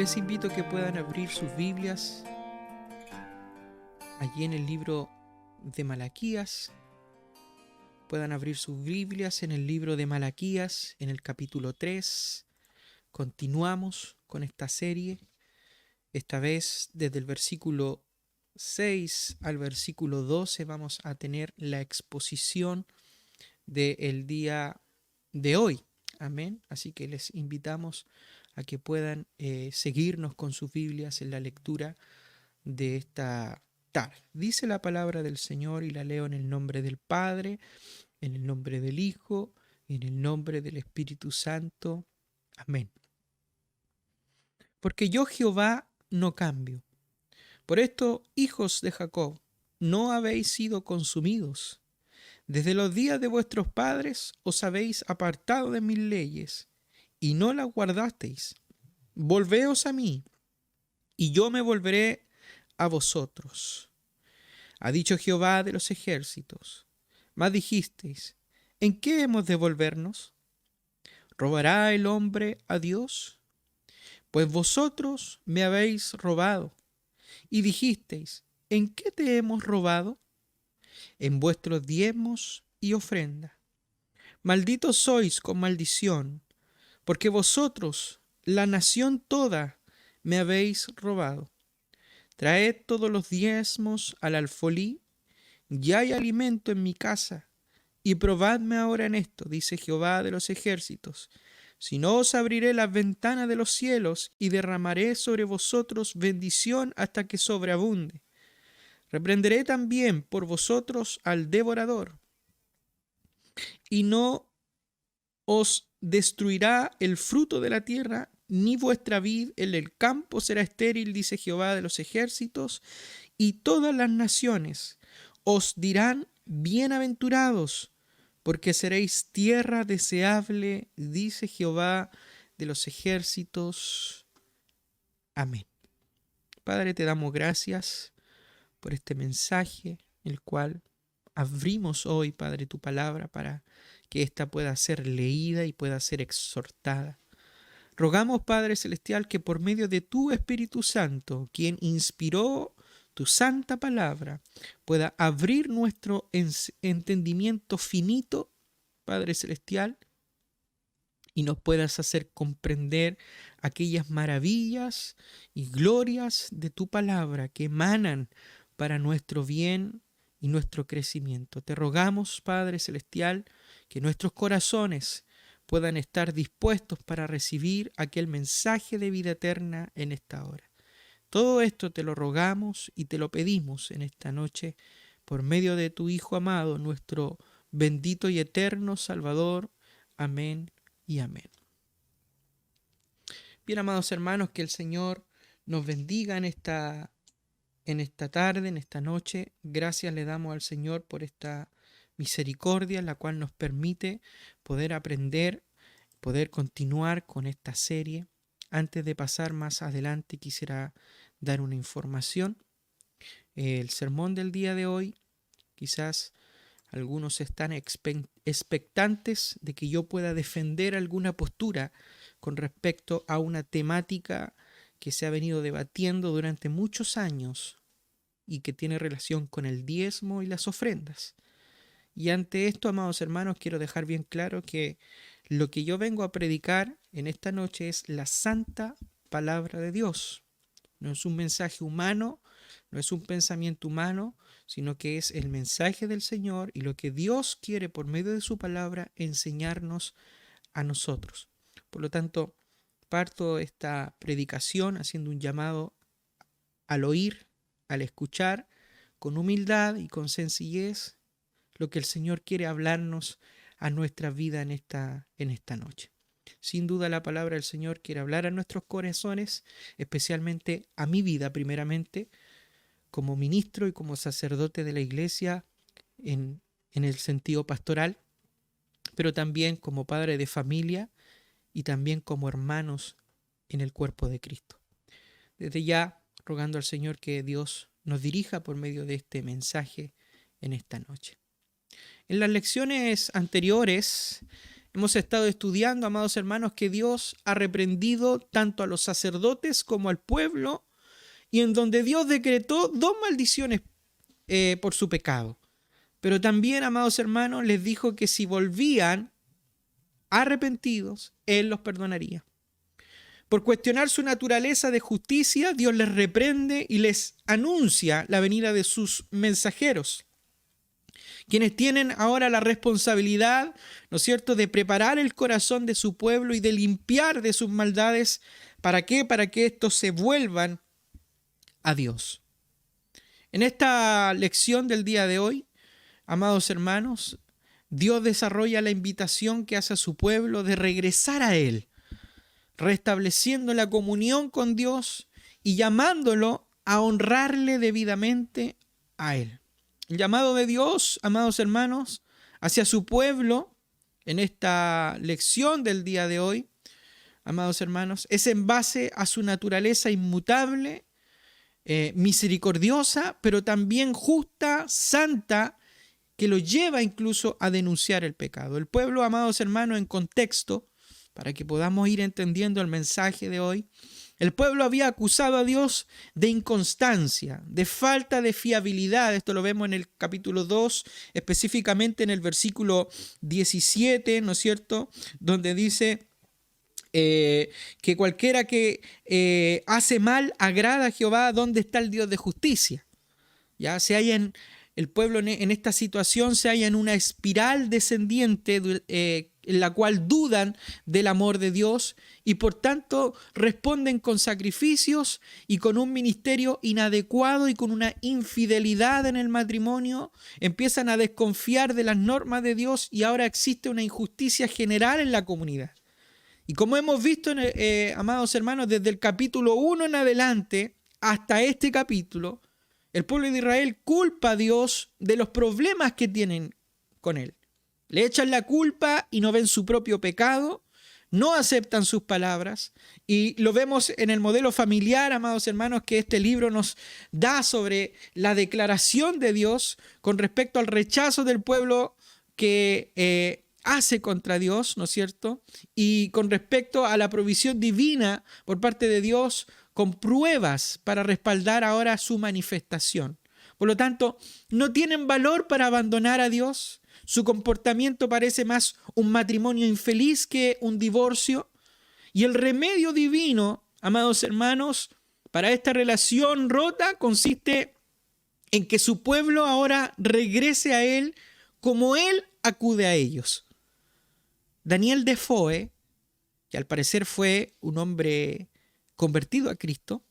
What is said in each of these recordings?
Les invito a que puedan abrir sus Biblias allí en el libro de Malaquías. Puedan abrir sus Biblias en el libro de Malaquías, en el capítulo 3. Continuamos con esta serie, esta vez desde el versículo 6 al versículo 12 vamos a tener la exposición del día de hoy. Amén. Así que les invitamos a que puedan seguirnos con sus Biblias en la lectura de esta tarde. Dice la palabra del Señor y la leo en el nombre del Padre, en el nombre del Hijo, en el nombre del Espíritu Santo. Amén. Porque yo, Jehová, no cambio. Por esto, hijos de Jacob, no habéis sido consumidos. Desde los días de vuestros padres os habéis apartado de mis leyes, y no las guardasteis. Volveos a mí, y yo me volveré a vosotros. Ha dicho Jehová de los ejércitos. Mas dijisteis, ¿en qué hemos de volvernos? ¿Robará el hombre a Dios? Pues vosotros me habéis robado. Y dijisteis, ¿en qué te hemos robado? En vuestros diezmos y ofrenda. Malditos sois con maldición, porque vosotros, la nación toda, me habéis robado. Traed todos los diezmos al alfolí, y hay alimento en mi casa, y probadme ahora en esto, dice Jehová de los ejércitos. Si no, os abriré las ventanas de los cielos, y derramaré sobre vosotros bendición hasta que sobreabunde. Reprenderé también por vosotros al devorador, y no os destruirá el fruto de la tierra, ni vuestra vid en el campo será estéril, dice Jehová de los ejércitos, y todas las naciones os dirán bienaventurados, porque seréis tierra deseable, dice Jehová de los ejércitos. Amén. Padre, te damos gracias por este mensaje, el cual abrimos hoy, Padre, tu palabra para que ésta pueda ser leída y pueda ser exhortada. Rogamos, Padre Celestial, que por medio de tu Espíritu Santo, quien inspiró tu santa palabra, pueda abrir nuestro entendimiento finito, Padre Celestial, y nos puedas hacer comprender aquellas maravillas y glorias de tu palabra que emanan para nuestro bien y nuestro crecimiento. Te rogamos, Padre Celestial, que nuestros corazones puedan estar dispuestos para recibir aquel mensaje de vida eterna en esta hora. Todo esto te lo rogamos y te lo pedimos en esta noche por medio de tu Hijo amado, nuestro bendito y eterno Salvador. Amén y amén. Bien, amados hermanos, que el Señor nos bendiga en esta tarde, en esta noche. Gracias le damos al Señor por esta misericordia, la cual nos permite poder aprender, poder continuar con esta serie. Antes de pasar más adelante, quisiera dar una información. El sermón del día de hoy, quizás algunos están expectantes de que yo pueda defender alguna postura con respecto a una temática que se ha venido debatiendo durante muchos años y que tiene relación con el diezmo y las ofrendas. Y ante esto, amados hermanos, quiero dejar bien claro que lo que yo vengo a predicar en esta noche es la santa palabra de Dios. No es un mensaje humano, no es un pensamiento humano, sino que es el mensaje del Señor y lo que Dios quiere por medio de su palabra enseñarnos a nosotros. Por lo tanto, parto esta predicación haciendo un llamado al oír, al escuchar, con humildad y con sencillez, lo que el Señor quiere hablarnos a nuestra vida en esta noche. Sin duda la palabra del Señor quiere hablar a nuestros corazones, especialmente a mi vida primeramente, como ministro y como sacerdote de la iglesia en el sentido pastoral, pero también como padre de familia y también como hermanos en el cuerpo de Cristo. Desde ya, rogando al Señor que Dios nos dirija por medio de este mensaje en esta noche. En las lecciones anteriores Hemos estado estudiando, amados hermanos, que Dios ha reprendido tanto a los sacerdotes como al pueblo, y en donde Dios decretó 2 maldiciones por su pecado. Pero también, amados hermanos, les dijo que si volvían arrepentidos, Él los perdonaría. Por cuestionar su naturaleza de justicia, Dios les reprende y les anuncia la venida de sus mensajeros, quienes tienen ahora la responsabilidad, ¿no es cierto?, de preparar el corazón de su pueblo y de limpiar de sus maldades. ¿Para qué? Para que estos se vuelvan a Dios. En esta lección del día de hoy, amados hermanos, Dios desarrolla la invitación que hace a su pueblo de regresar a Él, restableciendo la comunión con Dios y llamándolo a honrarle debidamente a Él. El llamado de Dios, amados hermanos, hacia su pueblo en esta lección del día de hoy, amados hermanos, es en base a su naturaleza inmutable, misericordiosa, pero también justa, santa, que lo lleva incluso a denunciar el pecado. El pueblo, amados hermanos, en contexto, para que podamos ir entendiendo el mensaje de hoy, el pueblo había acusado a Dios de inconstancia, de falta de fiabilidad. Esto lo vemos en el capítulo 2, específicamente en el versículo 17, ¿no es cierto?, donde dice que cualquiera que hace mal agrada a Jehová. ¿Dónde está el Dios de justicia? Ya se halla el pueblo en esta situación, se halla en una espiral descendiente en la cual dudan del amor de Dios y por tanto responden con sacrificios y con un ministerio inadecuado y con una infidelidad en el matrimonio. Empiezan a desconfiar de las normas de Dios y ahora existe una injusticia general en la comunidad. Y como hemos visto, amados hermanos, desde el capítulo 1 en adelante hasta este capítulo, el pueblo de Israel culpa a Dios de los problemas que tienen con Él. Le echan la culpa y no ven su propio pecado, no aceptan sus palabras, y lo vemos en el modelo familiar, amados hermanos, que este libro nos da sobre la declaración de Dios con respecto al rechazo del pueblo que hace contra Dios, ¿no es cierto? Y con respecto a la provisión divina por parte de Dios, con pruebas para respaldar ahora su manifestación. Por lo tanto, no tienen valor para abandonar a Dios. Su comportamiento parece más un matrimonio infeliz que un divorcio. Y el remedio divino, amados hermanos, para esta relación rota consiste en que su pueblo ahora regrese a Él como Él acude a ellos. Daniel Defoe, que al parecer fue un hombre convertido a Cristo,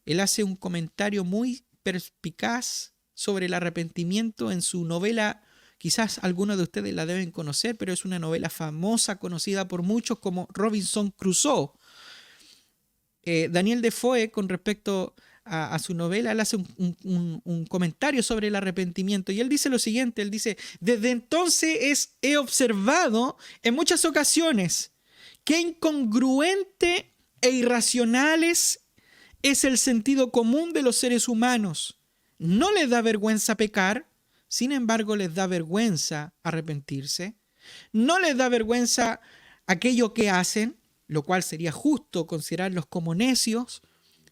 él hace un comentario muy perspicaz sobre el arrepentimiento en su novela. Quizás algunos de ustedes la deben conocer, pero es una novela famosa, conocida por muchos como Robinson Crusoe. Daniel Defoe, con respecto a su novela, él hace un comentario sobre el arrepentimiento y él dice lo siguiente, él dice: desde entonces he observado en muchas ocasiones qué incongruente e irracionales es el sentido común de los seres humanos. No les da vergüenza pecar, sin embargo les da vergüenza arrepentirse. No les da vergüenza aquello que hacen, lo cual sería justo considerarlos como necios,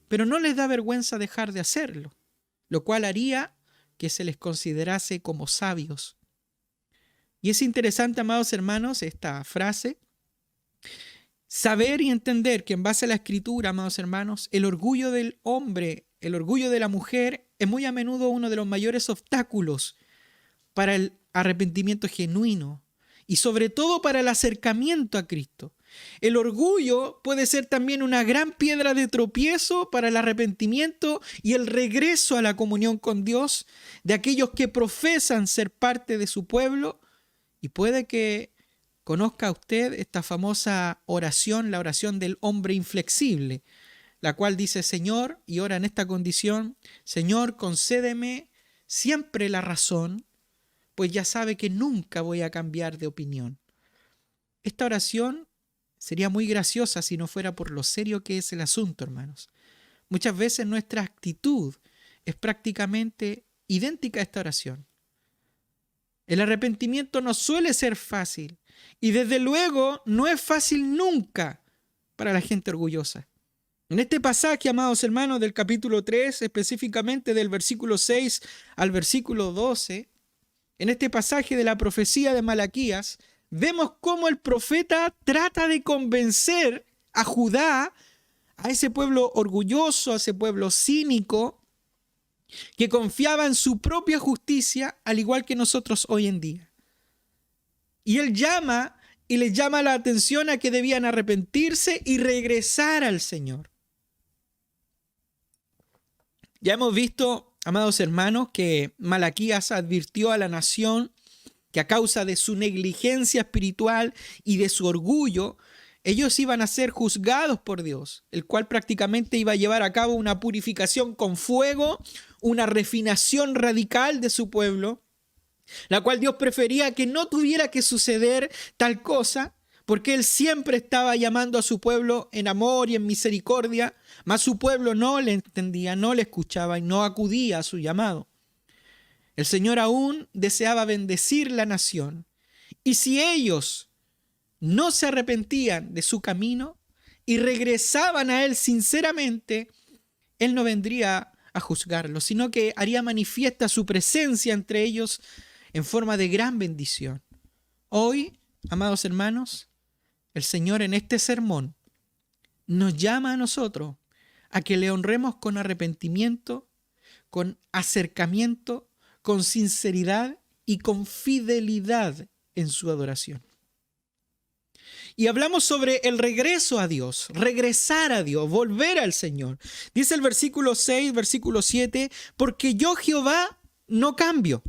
pero no les da vergüenza dejar de hacerlo, lo cual haría que se les considerase como sabios. Y es interesante, amados hermanos, esta frase. Saber y entender que en base a la Escritura, amados hermanos, el orgullo del hombre, el orgullo de la mujer es muy a menudo uno de los mayores obstáculos para el arrepentimiento genuino y sobre todo para el acercamiento a Cristo. El orgullo puede ser también una gran piedra de tropiezo para el arrepentimiento y el regreso a la comunión con Dios de aquellos que profesan ser parte de su pueblo. Y puede que conozca usted esta famosa oración, la oración del hombre inflexible, la cual dice: Señor, y ora en esta condición: Señor, concédeme siempre la razón, pues ya sabe que nunca voy a cambiar de opinión. Esta oración sería muy graciosa si no fuera por lo serio que es el asunto, hermanos. Muchas veces nuestra actitud es prácticamente idéntica a esta oración. El arrepentimiento no suele ser fácil, Y desde luego no es fácil nunca para la gente orgullosa. En este pasaje, amados hermanos, del capítulo 3, específicamente del versículo 6 al versículo 12, en este pasaje de la profecía de Malaquías, vemos cómo el profeta trata de convencer a Judá, a ese pueblo orgulloso, a ese pueblo cínico, que confiaba en su propia justicia, al igual que nosotros hoy en día. Y él llama y les llama la atención a que debían arrepentirse y regresar al Señor. Ya hemos visto, amados hermanos, que Malaquías advirtió a la nación que a causa de su negligencia espiritual y de su orgullo, ellos iban a ser juzgados por Dios, el cual prácticamente iba a llevar a cabo una purificación con fuego, una refinación radical de su pueblo, la cual Dios prefería que no tuviera que suceder tal cosa, porque Él siempre estaba llamando a su pueblo en amor y en misericordia, mas su pueblo no le entendía, no le escuchaba y no acudía a su llamado. El Señor aún deseaba bendecir la nación, y si ellos no se arrepentían de su camino y regresaban a Él sinceramente, Él no vendría a juzgarlos, sino que haría manifiesta su presencia entre ellos en forma de gran bendición. Hoy, amados hermanos, el Señor en este sermón nos llama a nosotros a que le honremos con arrepentimiento, con acercamiento, con sinceridad y con fidelidad en su adoración. Y hablamos sobre el regreso a Dios, regresar a Dios, volver al Señor. Dice el versículo 6, versículo 7, porque yo Jehová no cambio.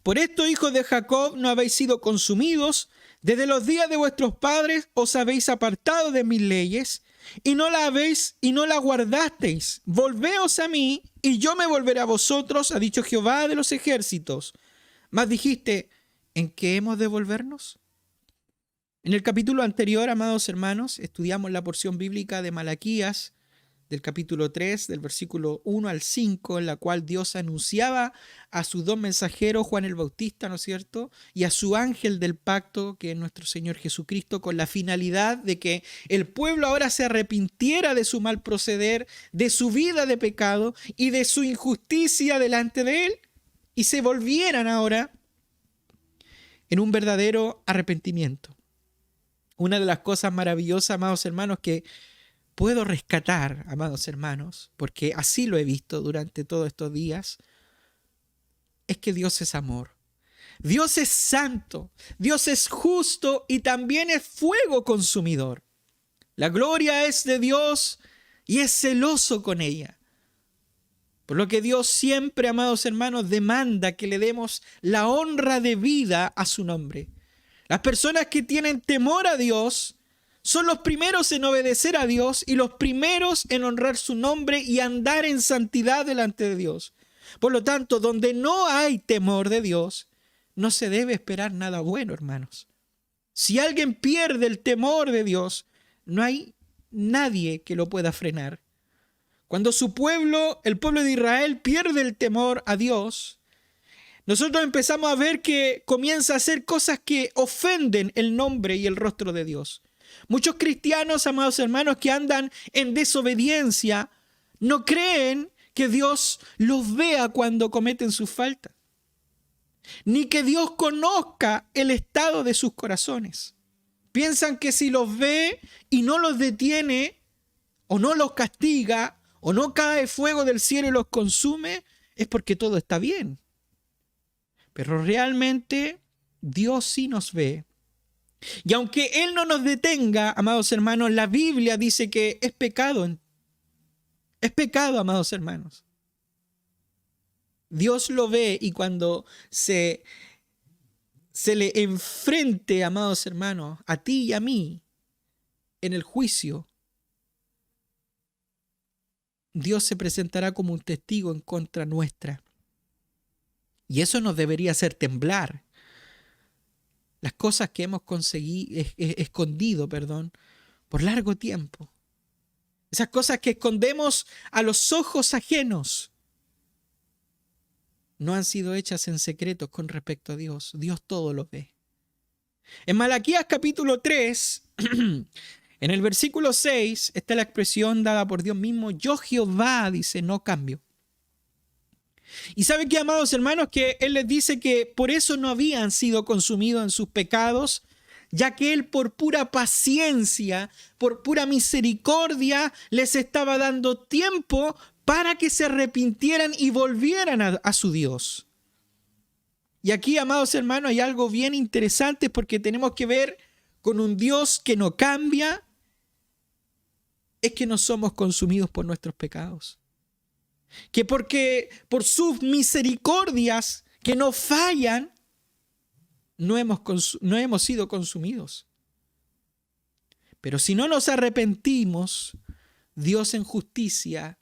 Por esto, hijos de Jacob, no habéis sido consumidos. Desde los días de vuestros padres os habéis apartado de mis leyes y no la guardasteis. Volveos a mí y yo me volveré a vosotros, ha dicho Jehová de los ejércitos. Mas dijiste, ¿en qué hemos de volvernos? En el capítulo anterior, amados hermanos, estudiamos la porción bíblica de Malaquías, del capítulo 3, del versículo 1 al 5, en la cual Dios anunciaba a sus dos mensajeros, Juan el Bautista, ¿no es cierto?, y a su ángel del pacto, que es nuestro Señor Jesucristo, con la finalidad de que el pueblo ahora se arrepintiera de su mal proceder, de su vida de pecado y de su injusticia delante de Él, y se volvieran ahora en un verdadero arrepentimiento. Una de las cosas maravillosas, amados hermanos, que puedo rescatar, amados hermanos, porque así lo he visto durante todos estos días, es que Dios es amor. Dios es santo, Dios es justo y también es fuego consumidor. La gloria es de Dios y es celoso con ella. Por lo que Dios siempre, amados hermanos, demanda que le demos la honra de vida a su nombre. Las personas que tienen temor a Dios son los primeros en obedecer a Dios y los primeros en honrar su nombre y andar en santidad delante de Dios. Por lo tanto, donde no hay temor de Dios, no se debe esperar nada bueno, hermanos. Si alguien pierde el temor de Dios, no hay nadie que lo pueda frenar. Cuando su pueblo, el pueblo de Israel, pierde el temor a Dios, nosotros empezamos a ver que comienza a hacer cosas que ofenden el nombre y el rostro de Dios. Muchos cristianos, amados hermanos, que andan en desobediencia, no creen que Dios los vea cuando cometen sus faltas, ni que Dios conozca el estado de sus corazones. Piensan que si los ve y no los detiene, o no los castiga, o no cae fuego del cielo y los consume, es porque todo está bien. Pero realmente Dios sí nos ve. Y aunque Él no nos detenga, amados hermanos, la Biblia dice que es pecado. Es pecado, amados hermanos. Dios lo ve y cuando se le enfrente, amados hermanos, a ti y a mí, en el juicio, Dios se presentará como un testigo en contra nuestra. Y eso nos debería hacer temblar. Las cosas que hemos escondido por largo tiempo. Esas cosas que escondemos a los ojos ajenos no han sido hechas en secreto con respecto a Dios. Dios todo lo ve. En Malaquías capítulo 3, en el versículo 6, está la expresión dada por Dios mismo: yo Jehová, dice, no cambio. Y ¿saben qué, amados hermanos? Que Él les dice que por eso no habían sido consumidos en sus pecados, ya que Él por pura paciencia, por pura misericordia, les estaba dando tiempo para que se arrepintieran y volvieran a su Dios. Y aquí, amados hermanos, hay algo bien interesante, porque tenemos que ver con un Dios que no cambia, es que no somos consumidos por nuestros pecados. Que porque por sus misericordias que no fallan, no hemos sido consumidos. Pero si no nos arrepentimos, Dios en justicia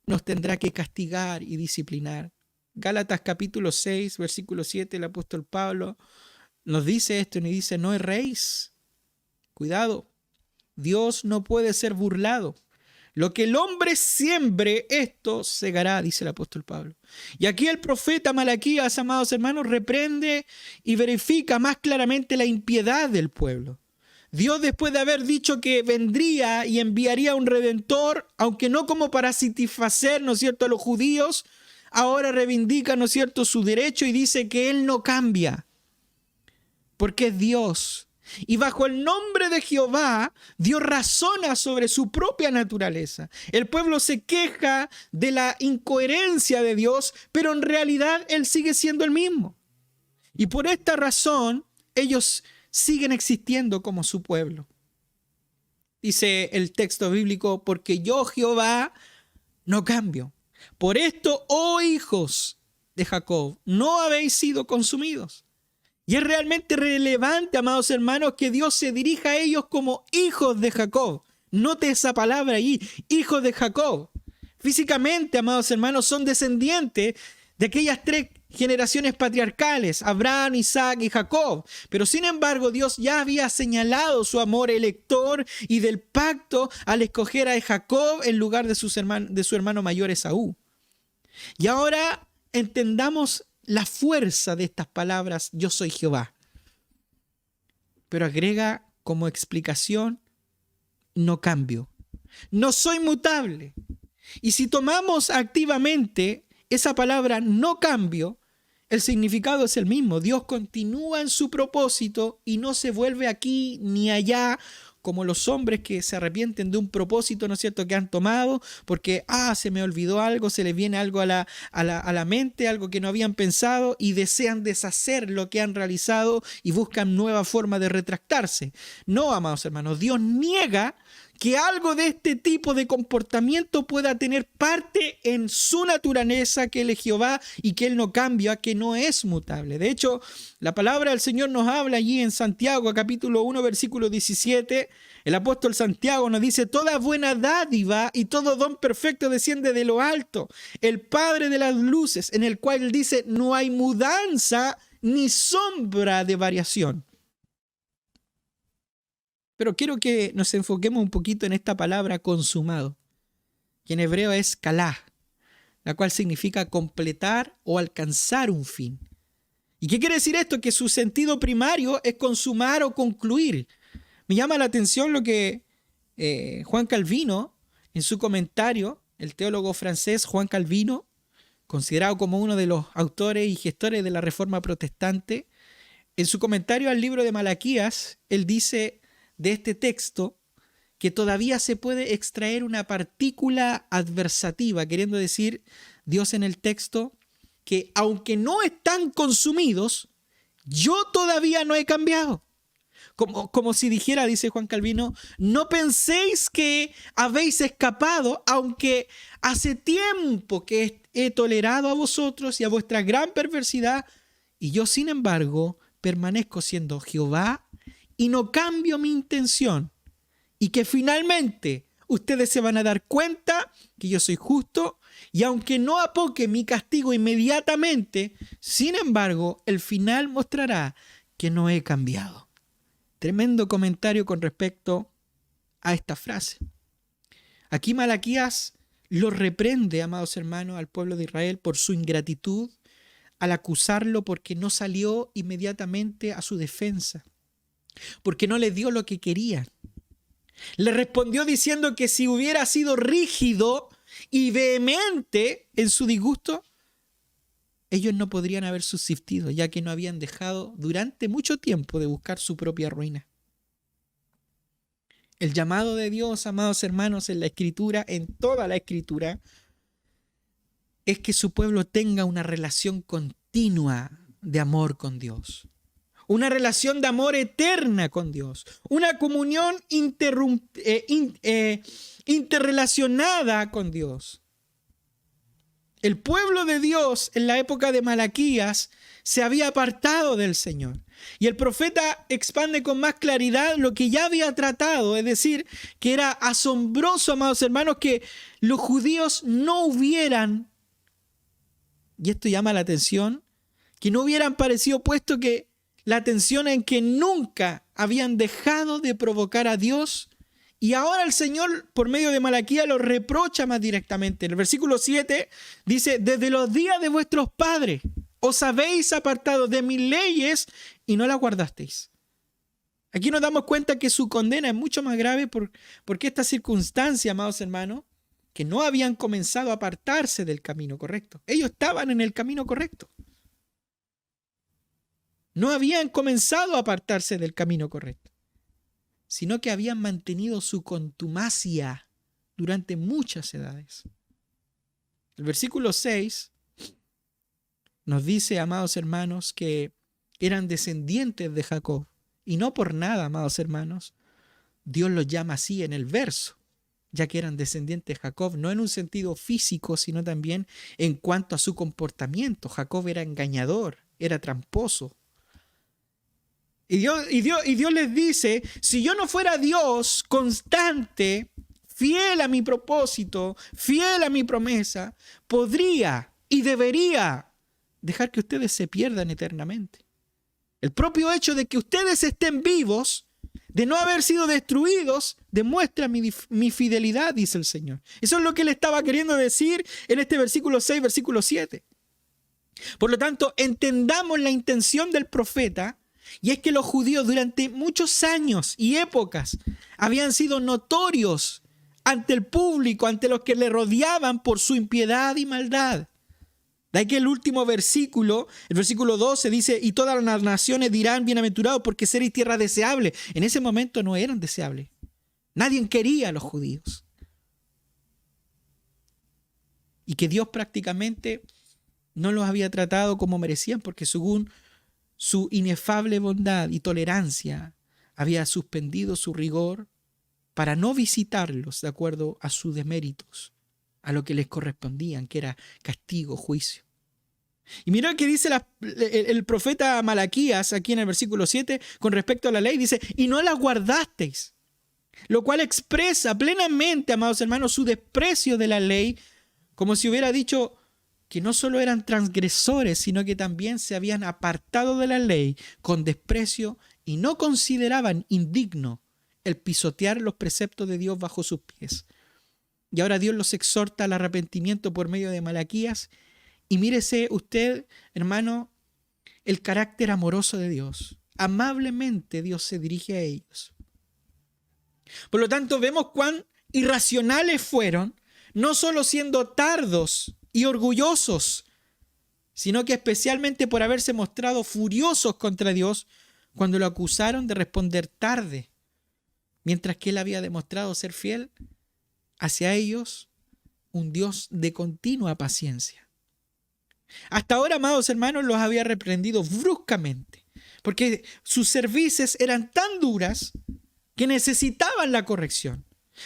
nos tendrá que castigar y disciplinar. Gálatas capítulo 6, versículo 7, el apóstol Pablo nos dice esto y nos dice: no erréis. Cuidado, Dios no puede ser burlado. Lo que el hombre siembre, esto segará, dice el apóstol Pablo. Y aquí el profeta Malaquías, amados hermanos, reprende y verifica más claramente la impiedad del pueblo. Dios, después de haber dicho que vendría y enviaría un redentor, aunque no como para satisfacer, ¿no es cierto?, a los judíos, ahora reivindica, ¿no es cierto?, su derecho y dice que Él no cambia, porque es Dios. Y bajo el nombre de Jehová, Dios razona sobre su propia naturaleza. El pueblo se queja de la incoherencia de Dios, pero en realidad Él sigue siendo el mismo. Y por esta razón, ellos siguen existiendo como su pueblo. Dice el texto bíblico: porque yo, Jehová, no cambio. Por esto, oh hijos de Jacob, no habéis sido consumidos. Y es realmente relevante, amados hermanos, que Dios se dirija a ellos como hijos de Jacob. Note esa palabra ahí, hijos de Jacob. Físicamente, amados hermanos, son descendientes de aquellas tres generaciones patriarcales: Abraham, Isaac y Jacob. Pero sin embargo, Dios ya había señalado su amor elector y del pacto al escoger a Jacob en lugar de su hermano mayor Esaú. Y ahora entendamos la fuerza de estas palabras: yo soy Jehová. Pero agrega como explicación: no cambio, no soy mutable. Y si tomamos activamente esa palabra no cambio, el significado es el mismo. Dios continúa en su propósito y no se vuelve aquí ni allá, como los hombres que se arrepienten de un propósito, ¿no es cierto?, que han tomado, porque se me olvidó algo, se les viene algo a la mente, algo que no habían pensado, y desean deshacer lo que han realizado y buscan nueva forma de retractarse. No, amados hermanos, Dios niega que algo de este tipo de comportamiento pueda tener parte en su naturaleza, que Él es Jehová y que Él no cambia, que no es mutable. De hecho, la palabra del Señor nos habla allí en Santiago, capítulo 1, versículo 17. El apóstol Santiago nos dice: toda buena dádiva y todo don perfecto desciende de lo alto, el Padre de las luces, en el cual Él dice: no hay mudanza ni sombra de variación. Pero quiero que nos enfoquemos un poquito en esta palabra consumado, que en hebreo es kalá, la cual significa completar o alcanzar un fin. ¿Y qué quiere decir esto? Que su sentido primario es consumar o concluir. Me llama la atención lo que Juan Calvino, en su comentario, el teólogo francés Juan Calvino, considerado como uno de los autores y gestores de la Reforma Protestante, en su comentario al libro de Malaquías, él dice de este texto que todavía se puede extraer una partícula adversativa, queriendo decir Dios en el texto que aunque no están consumidos, yo todavía no he cambiado. Como si dijera, dice Juan Calvino: no penséis que habéis escapado, aunque hace tiempo que he tolerado a vosotros y a vuestra gran perversidad, y yo sin embargo permanezco siendo Jehová y no cambio mi intención, y que finalmente ustedes se van a dar cuenta que yo soy justo, y aunque no apoque mi castigo inmediatamente, sin embargo, el final mostrará que no he cambiado. Tremendo comentario con respecto a esta frase. Aquí Malaquías lo reprende, amados hermanos, al pueblo de Israel por su ingratitud, al acusarlo porque no salió inmediatamente a su defensa. porque no les dio lo que querían. Le respondió diciendo que si hubiera sido rígido y vehemente en su disgusto, ellos no podrían haber subsistido, ya que no habían dejado durante mucho tiempo de buscar su propia ruina. El llamado de Dios, amados hermanos, en la Escritura, en toda la Escritura, es que su pueblo tenga una relación continua de amor con Dios. Una relación de amor eterna con Dios. Una comunión interrelacionada con Dios. El pueblo de Dios en la época de Malaquías se había apartado del Señor. Y el profeta expande con más claridad lo que ya había tratado, es decir, que era asombroso, amados hermanos, que los judíos no hubieran, y esto llama la atención, que no hubieran parecido puesto que la atención en que nunca habían dejado de provocar a Dios, y ahora el Señor por medio de Malaquías lo reprocha más directamente. En el versículo 7 dice: desde los días de vuestros padres os habéis apartado de mis leyes y no las guardasteis. Aquí nos damos cuenta que su condena es mucho más grave porque esta circunstancia, amados hermanos, que no habían comenzado a apartarse del camino correcto. Ellos estaban en el camino correcto. No habían comenzado a apartarse del camino correcto, sino que habían mantenido su contumacia durante muchas edades. El versículo 6 nos dice, amados hermanos, que eran descendientes de Jacob. Y no por nada, amados hermanos, Dios los llama así en el verso, ya que eran descendientes de Jacob, no en un sentido físico, sino también en cuanto a su comportamiento. Jacob era engañador, era tramposo. Y Dios les dice: si yo no fuera Dios constante, fiel a mi propósito, fiel a mi promesa, podría y debería dejar que ustedes se pierdan eternamente. El propio hecho de que ustedes estén vivos, de no haber sido destruidos, demuestra mi fidelidad, dice el Señor. Eso es lo que él estaba queriendo decir en este versículo 6, versículo 7. Por lo tanto, entendamos la intención del profeta. Y es que los judíos durante muchos años y épocas habían sido notorios ante el público, ante los que le rodeaban por su impiedad y maldad. De ahí que el último versículo, el versículo 12 dice: y todas las naciones dirán: bienaventurados porque seréis tierra deseable. En ese momento no eran deseables. Nadie quería a los judíos. Y que Dios prácticamente no los había tratado como merecían, porque según su inefable bondad y tolerancia había suspendido su rigor para no visitarlos de acuerdo a sus deméritos, a lo que les correspondían, que era castigo, juicio. Y mira que dice el profeta Malaquías aquí en el versículo 7 con respecto a la ley, dice: y no la guardasteis, lo cual expresa plenamente, amados hermanos, su desprecio de la ley, como si hubiera dicho que no solo eran transgresores, sino que también se habían apartado de la ley con desprecio y no consideraban indigno el pisotear los preceptos de Dios bajo sus pies. Y ahora Dios los exhorta al arrepentimiento por medio de Malaquías. Y mírese usted, hermano, el carácter amoroso de Dios. Amablemente Dios se dirige a ellos. Por lo tanto, vemos cuán irracionales fueron, no solo siendo tardos y orgullosos, sino que especialmente por haberse mostrado furiosos contra Dios cuando lo acusaron de responder tarde, mientras que él había demostrado ser fiel hacia ellos, un Dios de continua paciencia. Hasta ahora, amados hermanos, los había reprendido bruscamente, porque sus cervices eran tan duras que necesitaban la corrección.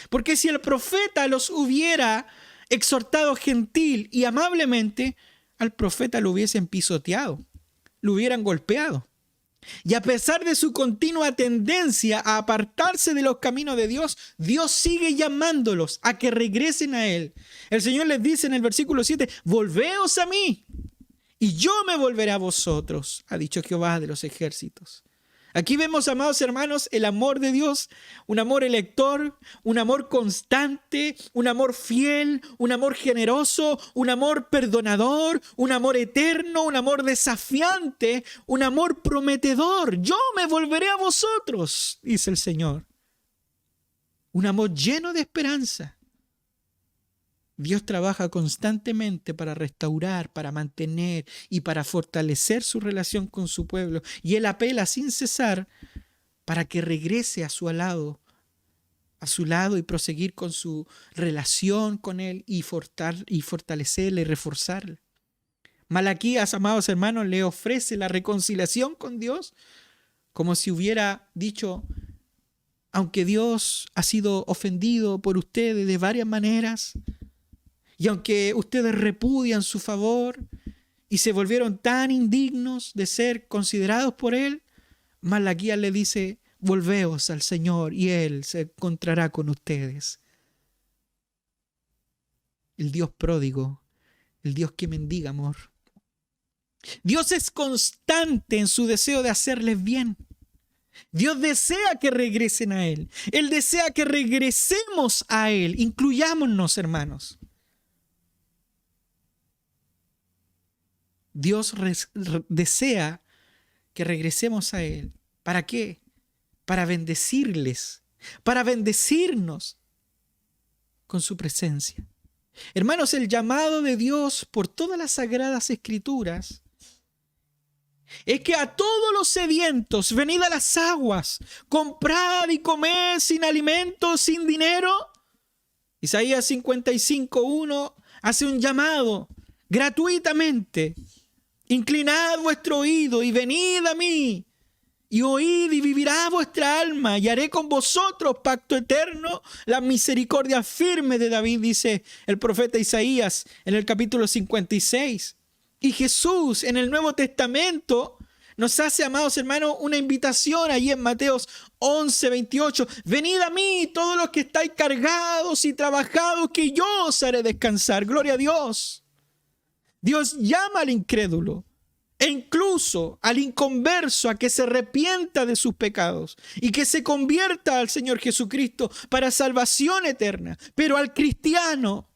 Porque si el profeta los hubiera exhortado gentil y amablemente, al profeta lo hubiesen pisoteado, lo hubieran golpeado. Y a pesar de su continua tendencia a apartarse de los caminos de Dios, Dios sigue llamándolos a que regresen a Él. El Señor les dice en el versículo 7: volveos a mí y yo me volveré a vosotros, ha dicho Jehová de los ejércitos. Aquí vemos, amados hermanos, el amor de Dios, un amor elector, un amor constante, un amor fiel, un amor generoso, un amor perdonador, un amor eterno, un amor desafiante, un amor prometedor. Yo me volveré a vosotros, dice el Señor. Un amor lleno de esperanza. Dios trabaja constantemente para restaurar, para mantener y para fortalecer su relación con su pueblo. Y Él apela sin cesar para que regrese a su lado y proseguir con su relación con Él y fortalecerle y reforzarle. Malaquías, amados hermanos, le ofrece la reconciliación con Dios como si hubiera dicho: aunque Dios ha sido ofendido por ustedes de varias maneras, y aunque ustedes repudian su favor y se volvieron tan indignos de ser considerados por Él, Malaquías le dice: volveos al Señor y Él se encontrará con ustedes. El Dios pródigo, el Dios que mendiga amor. Dios es constante en su deseo de hacerles bien. Dios desea que regresen a Él. Él desea que regresemos a Él. Incluyámonos, hermanos. Dios desea que regresemos a Él. ¿Para qué? Para bendecirles, para bendecirnos con su presencia. Hermanos, el llamado de Dios por todas las sagradas escrituras es que a todos los sedientos, venid a las aguas, comprad y comed sin alimento, sin dinero. Isaías 55:1 hace un llamado gratuitamente. Inclinad vuestro oído y venid a mí, y oíd y vivirá vuestra alma, y haré con vosotros pacto eterno, la misericordia firme de David, dice el profeta Isaías en el capítulo 56. Y Jesús en el Nuevo Testamento nos hace, amados hermanos, una invitación allí en Mateos 11:28. Venid a mí todos los que estáis cargados y trabajados, que yo os haré descansar. Gloria a Dios. Dios llama al incrédulo e incluso al inconverso a que se arrepienta de sus pecados y que se convierta al Señor Jesucristo para salvación eterna. Pero al cristiano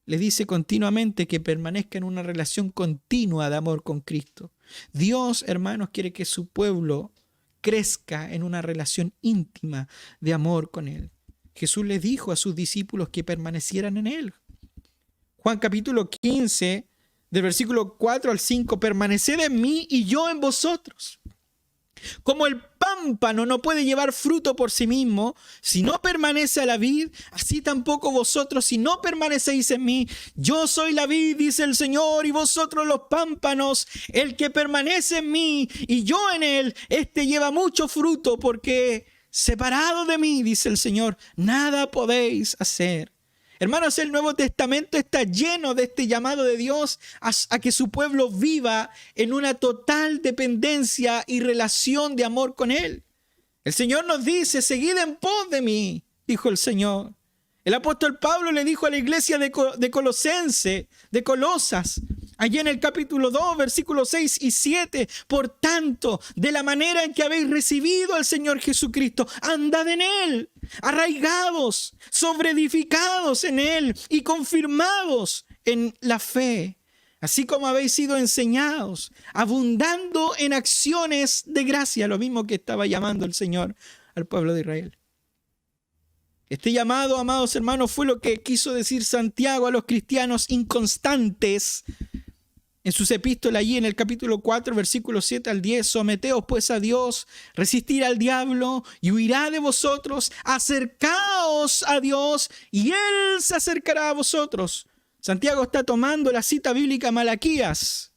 le dice continuamente que permanezca en una relación continua de amor con Cristo. Dios, hermanos, quiere que su pueblo crezca en una relación íntima de amor con Él. Jesús les dijo a sus discípulos que permanecieran en Él. Juan capítulo 15, del versículo 4 al 5, permaneced en mí y yo en vosotros. Como el pámpano no puede llevar fruto por sí mismo si no permanece a la vid, así tampoco vosotros si no permanecéis en mí. Yo soy la vid, dice el Señor, y vosotros los pámpanos. El que permanece en mí y yo en él, este lleva mucho fruto, porque separado de mí, dice el Señor, nada podéis hacer. Hermanos, el Nuevo Testamento está lleno de este llamado de Dios a que su pueblo viva en una total dependencia y relación de amor con Él. El Señor nos dice: seguid en pos de mí, dijo el Señor. El apóstol Pablo le dijo a la iglesia de Colosas, allí en el capítulo 2, versículos 6 y 7, por tanto, de la manera en que habéis recibido al Señor Jesucristo, andad en Él, arraigados, sobreedificados en Él y confirmados en la fe, así como habéis sido enseñados, abundando en acciones de gracia, lo mismo que estaba llamando el Señor al pueblo de Israel. Este llamado, amados hermanos, fue lo que quiso decir Santiago a los cristianos inconstantes en sus epístolas, allí en el capítulo 4, versículos 7 al 10. Someteos pues a Dios, resistir al diablo y huirá de vosotros. Acercaos a Dios y Él se acercará a vosotros. Santiago está tomando la cita bíblica Malaquías.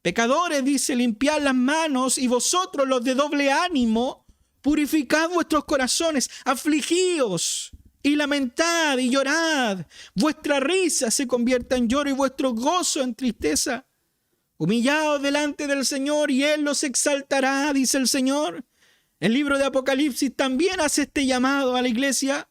Pecadores, dice, limpiad las manos, y vosotros los de doble ánimo, purificad vuestros corazones, afligíos y lamentad y llorad. Vuestra risa se convierta en lloro y vuestro gozo en tristeza. Humillaos delante del Señor y Él los exaltará, dice el Señor. El libro de Apocalipsis también hace este llamado a la iglesia.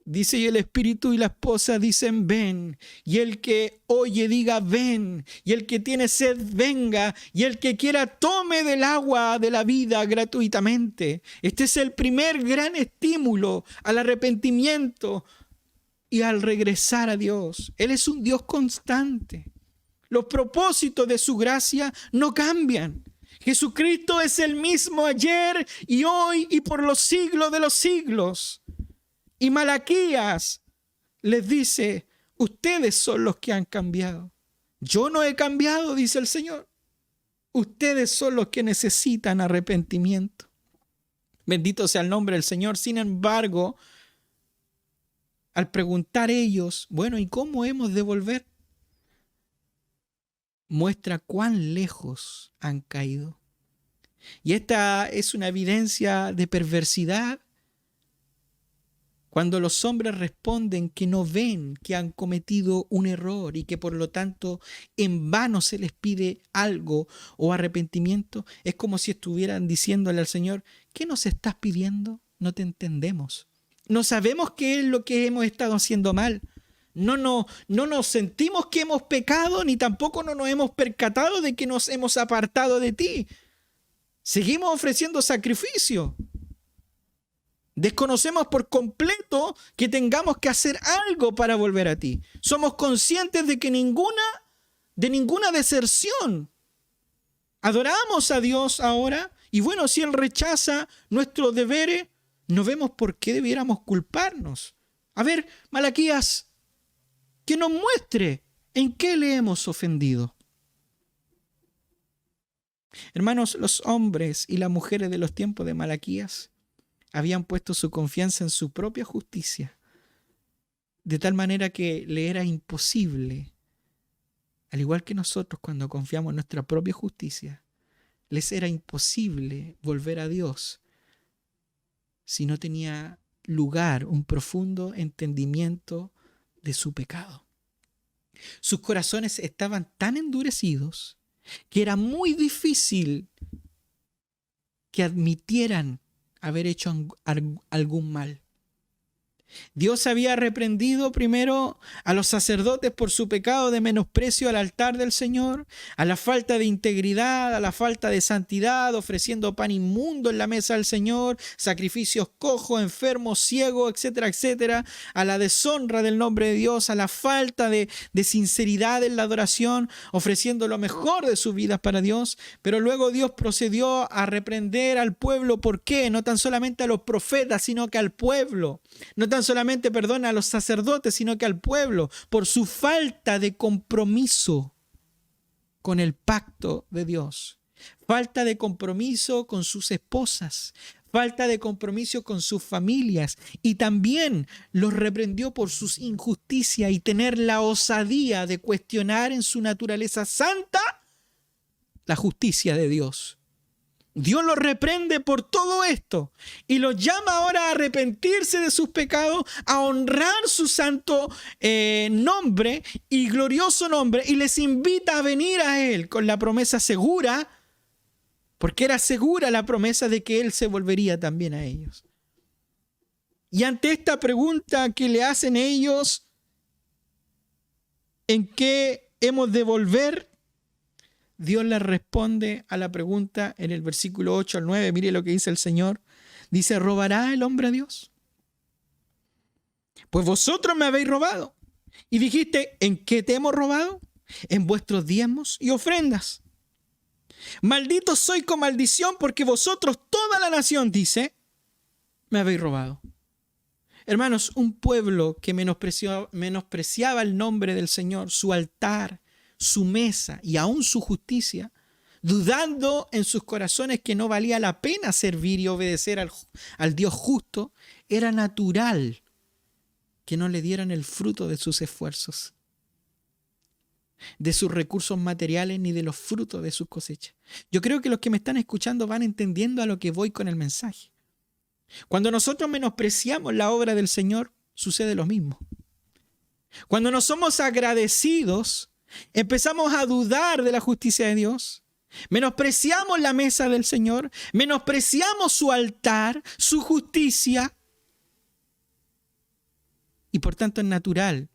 Dice, y el espíritu y la esposa dicen, ven. Y el que oye diga, ven. Y el que tiene sed, venga. Y el que quiera, tome del agua de la vida gratuitamente. Este es el primer gran estímulo al arrepentimiento y al regresar a Dios. Él es un Dios constante. Los propósitos de su gracia no cambian. Jesucristo es el mismo ayer y hoy y por los siglos de los siglos. Y Malaquías les dice, ustedes son los que han cambiado. Yo no he cambiado, dice el Señor. Ustedes son los que necesitan arrepentimiento. Bendito sea el nombre del Señor. Sin embargo, al preguntar ellos, bueno, ¿y cómo hemos de volver? Muestra cuán lejos han caído. Y esta es una evidencia de perversidad. Cuando los hombres responden que no ven que han cometido un error y que por lo tanto en vano se les pide algo o arrepentimiento, es como si estuvieran diciéndole al Señor, ¿qué nos estás pidiendo? No te entendemos. No sabemos qué es lo que hemos estado haciendo mal. No nos sentimos que hemos pecado, ni tampoco no nos hemos percatado de que nos hemos apartado de ti. Seguimos ofreciendo sacrificio. Desconocemos por completo que tengamos que hacer algo para volver a ti. Somos conscientes de que ninguna deserción. Adoramos a Dios ahora y bueno, si Él rechaza nuestros deberes, no vemos por qué debiéramos culparnos. A ver, Malaquías, que nos muestre en qué le hemos ofendido. Hermanos, los hombres y las mujeres de los tiempos de Malaquías habían puesto su confianza en su propia justicia, de tal manera que le era imposible, al igual que nosotros cuando confiamos en nuestra propia justicia, les era imposible volver a Dios si no tenía lugar un profundo entendimiento de su pecado. Sus corazones estaban tan endurecidos que era muy difícil que admitieran haber hecho algún mal. Dios había reprendido primero a los sacerdotes por su pecado de menosprecio al altar del Señor, a la falta de integridad, a la falta de santidad, ofreciendo pan inmundo en la mesa del Señor, sacrificios cojos, enfermos, ciegos, etcétera, etcétera, a la deshonra del nombre de Dios, a la falta de sinceridad en la adoración, ofreciendo lo mejor de sus vidas para Dios. Pero luego Dios procedió a reprender al pueblo. ¿Por qué? No tan solamente a los profetas, sino que al pueblo. No tan solamente, a los sacerdotes, sino que al pueblo, por su falta de compromiso con el pacto de Dios. Falta de compromiso con sus esposas, falta de compromiso con sus familias, y también los reprendió por sus injusticias y tener la osadía de cuestionar en su naturaleza santa la justicia de Dios. Dios los reprende por todo esto y los llama ahora a arrepentirse de sus pecados, a honrar su santo nombre y glorioso nombre, y les invita a venir a Él con la promesa segura, porque era segura la promesa de que Él se volvería también a ellos. Y ante esta pregunta que le hacen ellos, ¿en qué hemos de volver?, Dios les responde a la pregunta en el versículo 8 al 9. Mire lo que dice el Señor. Dice, ¿robará el hombre a Dios? Pues vosotros me habéis robado. Y dijiste, ¿en qué te hemos robado? En vuestros diezmos y ofrendas. Maldito soy con maldición, porque vosotros, toda la nación, dice, me habéis robado. Hermanos, un pueblo que menospreciaba el nombre del Señor, su altar, su mesa y aún su justicia, dudando en sus corazones que no valía la pena servir y obedecer al Dios justo, era natural que no le dieran el fruto de sus esfuerzos, de sus recursos materiales, ni de los frutos de sus cosechas. Yo creo que los que me están escuchando van entendiendo a lo que voy con el mensaje. Cuando nosotros menospreciamos la obra del Señor, sucede lo mismo. Cuando no somos agradecidos, empezamos a dudar de la justicia de Dios, menospreciamos la mesa del Señor, menospreciamos su altar, su justicia, Y por tanto es natural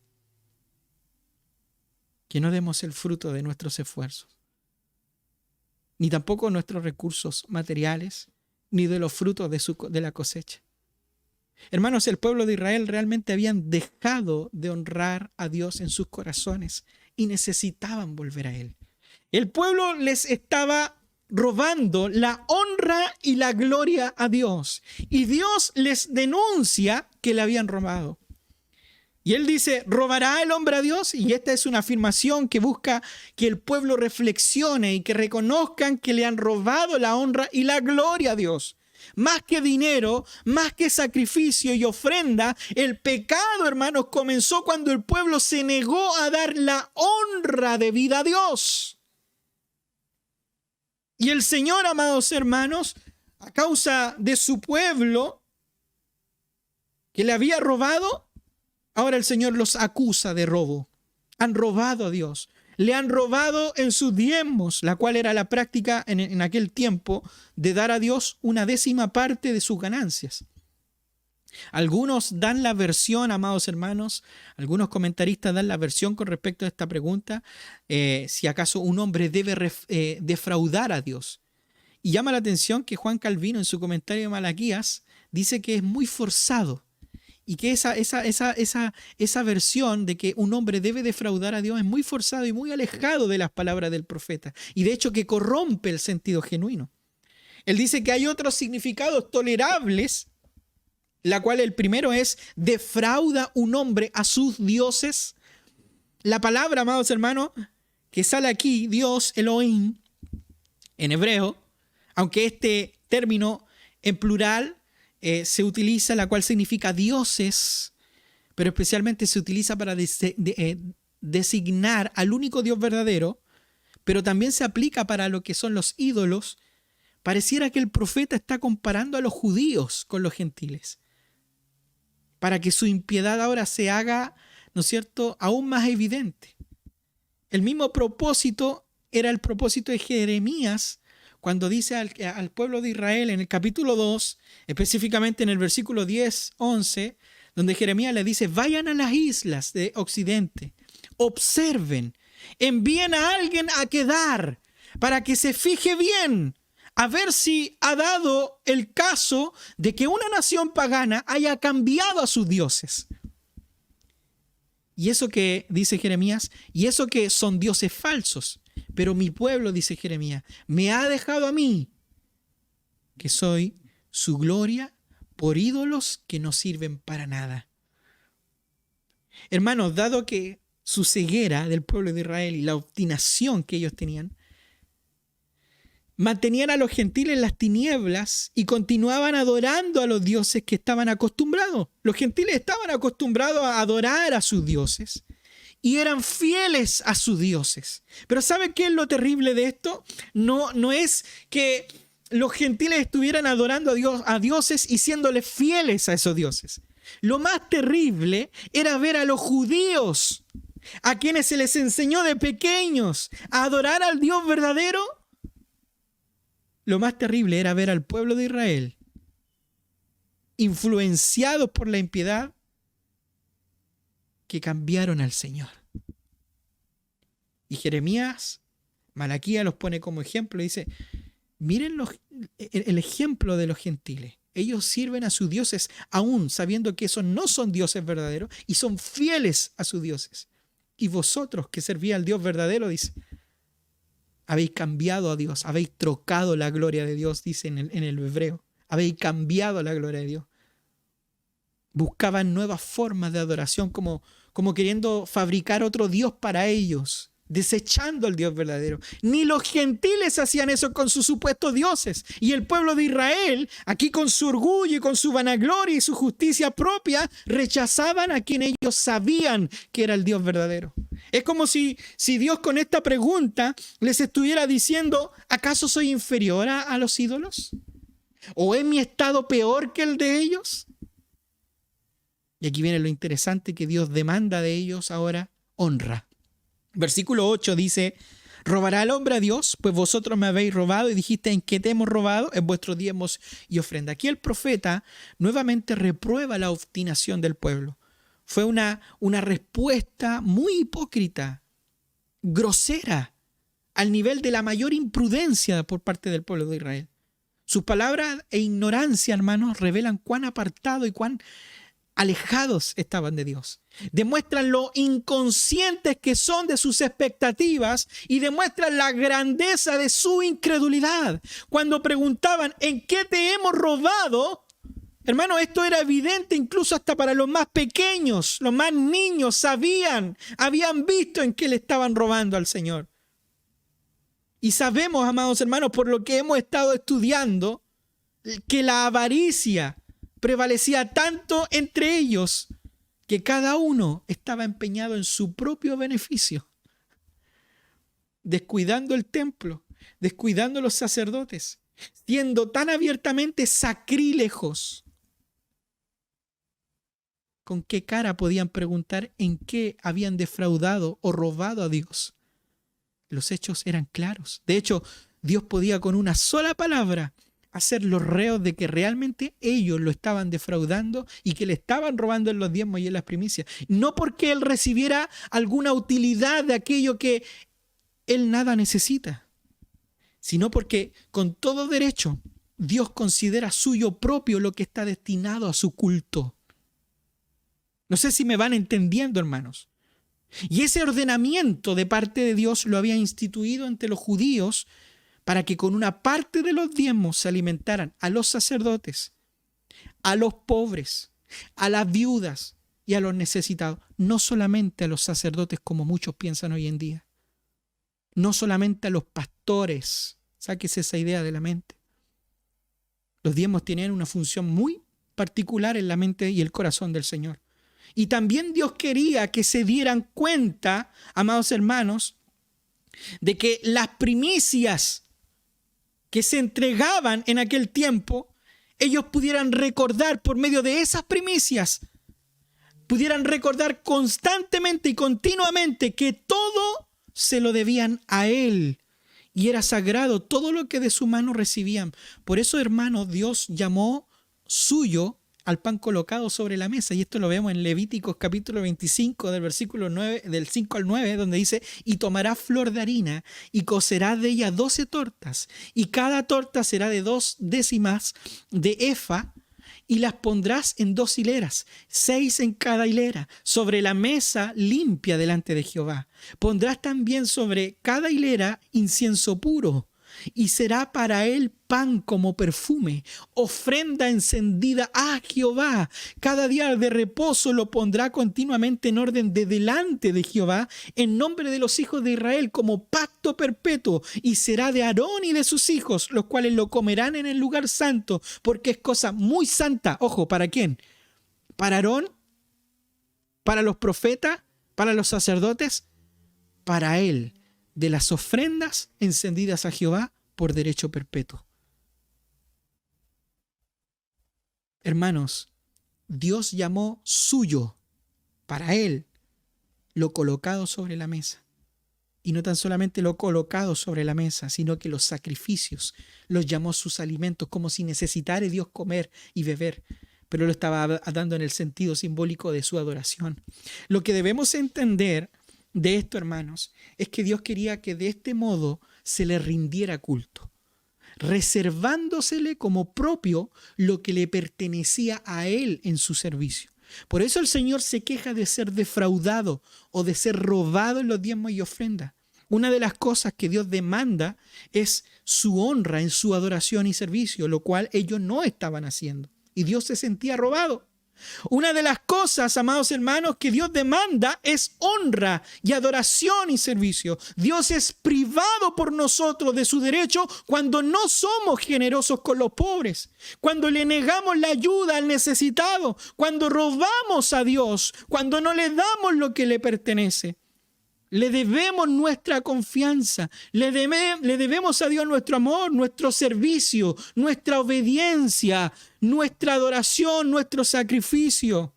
que no demos el fruto de nuestros esfuerzos, ni tampoco nuestros recursos materiales, ni de los frutos de la cosecha. Hermanos, el pueblo de Israel realmente habían dejado de honrar a Dios en sus corazones y necesitaban volver a Él. El pueblo les estaba robando la honra y la gloria a Dios, y Dios les denuncia que le habían robado. Y Él dice, ¿robará el hombre a Dios? Y esta es una afirmación que busca que el pueblo reflexione y que reconozcan que le han robado la honra y la gloria a Dios. Más que dinero, más que sacrificio y ofrenda, el pecado, hermanos, comenzó cuando el pueblo se negó a dar la honra debida a Dios. Y el Señor, amados hermanos, a causa de su pueblo que le había robado, ahora el Señor los acusa de robo. Han robado a Dios. Le han robado en sus diezmos, la cual era la práctica en aquel tiempo de dar a Dios una 10ª parte de sus ganancias. Algunos dan la versión, amados hermanos, algunos comentaristas dan la versión con respecto a esta pregunta, si acaso un hombre debe defraudar a Dios. Y llama la atención que Juan Calvino en su comentario de Malaquías dice que es muy forzado. Y que esa versión de que un hombre debe defraudar a Dios es muy forzado y muy alejado de las palabras del profeta. Y de hecho que corrompe el sentido genuino. Él dice que hay otros significados tolerables, la cual el primero es defrauda un hombre a sus dioses. La palabra, amados hermanos, que sale aquí, Dios, Elohim, en hebreo, aunque este término en plural se utiliza, la cual significa dioses, pero especialmente se utiliza para designar al único Dios verdadero, pero también se aplica para lo que son los ídolos. Pareciera que el profeta está comparando a los judíos con los gentiles, para que su impiedad ahora se haga, ¿no es cierto?, aún más evidente. El mismo propósito era el propósito de Jeremías, cuando dice al pueblo de Israel en el capítulo 2, específicamente en el versículo 10, 11, donde Jeremías le dice, vayan a las islas de Occidente, observen, envíen a alguien a quedar, para que se fije bien, a ver si ha dado el caso de que una nación pagana haya cambiado a sus dioses. Y eso que dice Jeremías, y eso que son dioses falsos. Pero mi pueblo, dice Jeremías, me ha dejado a mí, que soy su gloria, por ídolos que no sirven para nada. Hermanos, dado que su ceguera del pueblo de Israel y la obstinación que ellos tenían, mantenían a los gentiles en las tinieblas y continuaban adorando a los dioses que estaban acostumbrados. Los gentiles estaban acostumbrados a adorar a sus dioses y eran fieles a sus dioses. Pero ¿saben qué es lo terrible de esto? No es que los gentiles estuvieran adorando a dioses y siéndoles fieles a esos dioses. Lo más terrible era ver a los judíos, a quienes se les enseñó de pequeños a adorar al Dios verdadero. Lo más terrible era ver al pueblo de Israel influenciados por la impiedad, que cambiaron al Señor. Y Jeremías, Malaquías los pone como ejemplo y dice, miren el ejemplo de los gentiles. Ellos sirven a sus dioses aún sabiendo que esos no son dioses verdaderos y son fieles a sus dioses. Y vosotros que servís al Dios verdadero, dice, habéis cambiado a Dios, habéis trocado la gloria de Dios, dice en el hebreo. Habéis cambiado la gloria de Dios. Buscaban nuevas formas de adoración como queriendo fabricar otro Dios para ellos, desechando al Dios verdadero. Ni los gentiles hacían eso con sus supuestos dioses. Y el pueblo de Israel, aquí con su orgullo y con su vanagloria y su justicia propia, rechazaban a quien ellos sabían que era el Dios verdadero. Es como si Dios con esta pregunta les estuviera diciendo, ¿acaso soy inferior a los ídolos? ¿O es mi estado peor que el de ellos? Y aquí viene lo interesante, que Dios demanda de ellos ahora honra. Versículo 8 dice, ¿robará el hombre a Dios? Pues vosotros me habéis robado y dijiste, ¿en qué te hemos robado? En vuestros diezmos y ofrenda. Aquí el profeta nuevamente reprueba la obstinación del pueblo. Fue una respuesta muy hipócrita, grosera, al nivel de la mayor imprudencia por parte del pueblo de Israel. Sus palabras e ignorancia, hermanos, revelan cuán apartado y cuán alejados estaban de Dios. Demuestran lo inconscientes que son de sus expectativas y demuestran la grandeza de su incredulidad. Cuando preguntaban, ¿en qué te hemos robado? Hermano, esto era evidente incluso hasta para los más pequeños. Los más niños habían visto en qué le estaban robando al Señor. Y sabemos, amados hermanos, por lo que hemos estado estudiando, que la avaricia prevalecía tanto entre ellos que cada uno estaba empeñado en su propio beneficio, descuidando el templo, descuidando los sacerdotes, siendo tan abiertamente sacrílegos. ¿Con qué cara podían preguntar en qué habían defraudado o robado a Dios? Los hechos eran claros. De hecho, Dios podía con una sola palabra hacer los reos de que realmente ellos lo estaban defraudando y que le estaban robando en los diezmos y en las primicias. No porque Él recibiera alguna utilidad de aquello que Él nada necesita, sino porque con todo derecho Dios considera suyo propio lo que está destinado a su culto. No sé si me van entendiendo, hermanos. Y ese ordenamiento de parte de Dios lo había instituido entre los judíos para que con una parte de los diezmos se alimentaran a los sacerdotes, a los pobres, a las viudas y a los necesitados. No solamente a los sacerdotes como muchos piensan hoy en día. No solamente a los pastores. Sáquese esa idea de la mente. Los diezmos tenían una función muy particular en la mente y el corazón del Señor. Y también Dios quería que se dieran cuenta, amados hermanos, de que las primicias que se entregaban en aquel tiempo, ellos pudieran recordar por medio de esas primicias, pudieran recordar constantemente y continuamente que todo se lo debían a Él. Y era sagrado todo lo que de su mano recibían. Por eso, hermanos, Dios llamó suyo al pan colocado sobre la mesa. Y esto lo vemos en Levíticos capítulo 25 del versículo 9, del 5 al 9, donde dice: y tomarás flor de harina y cocerás de ella 12 tortas, y cada torta será de 2 décimas de efa, y las pondrás en 2 hileras, 6 en cada hilera, sobre la mesa limpia delante de Jehová. Pondrás también sobre cada hilera incienso puro, y será para él pan como perfume, ofrenda encendida a Jehová. Cada día de reposo lo pondrá continuamente en orden de delante de Jehová, en nombre de los hijos de Israel, como pacto perpetuo, y será de Aarón y de sus hijos, los cuales lo comerán en el lugar santo, porque es cosa muy santa. Ojo, ¿para quién? ¿Para Aarón? ¿Para los profetas? ¿Para los sacerdotes? Para él, de las ofrendas encendidas a Jehová por derecho perpetuo. Hermanos, Dios llamó suyo, para él, lo colocado sobre la mesa. Y no tan solamente lo colocado sobre la mesa, sino que los sacrificios los llamó sus alimentos, como si necesitara Dios comer y beber. Pero lo estaba dando en el sentido simbólico de su adoración. Lo que debemos entender de esto, hermanos, es que Dios quería que de este modo se le rindiera culto, reservándosele como propio lo que le pertenecía a Él en su servicio. Por eso el Señor se queja de ser defraudado o de ser robado en los diezmos y ofrendas. Una de las cosas que Dios demanda es su honra en su adoración y servicio, lo cual ellos no estaban haciendo. Y Dios se sentía robado. Una de las cosas, amados hermanos, que Dios demanda es honra y adoración y servicio. Dios es privado por nosotros de su derecho cuando no somos generosos con los pobres, cuando le negamos la ayuda al necesitado, cuando robamos a Dios, cuando no le damos lo que le pertenece. Le debemos nuestra confianza, le debemos a Dios nuestro amor, nuestro servicio, nuestra obediencia, nuestra adoración, nuestro sacrificio.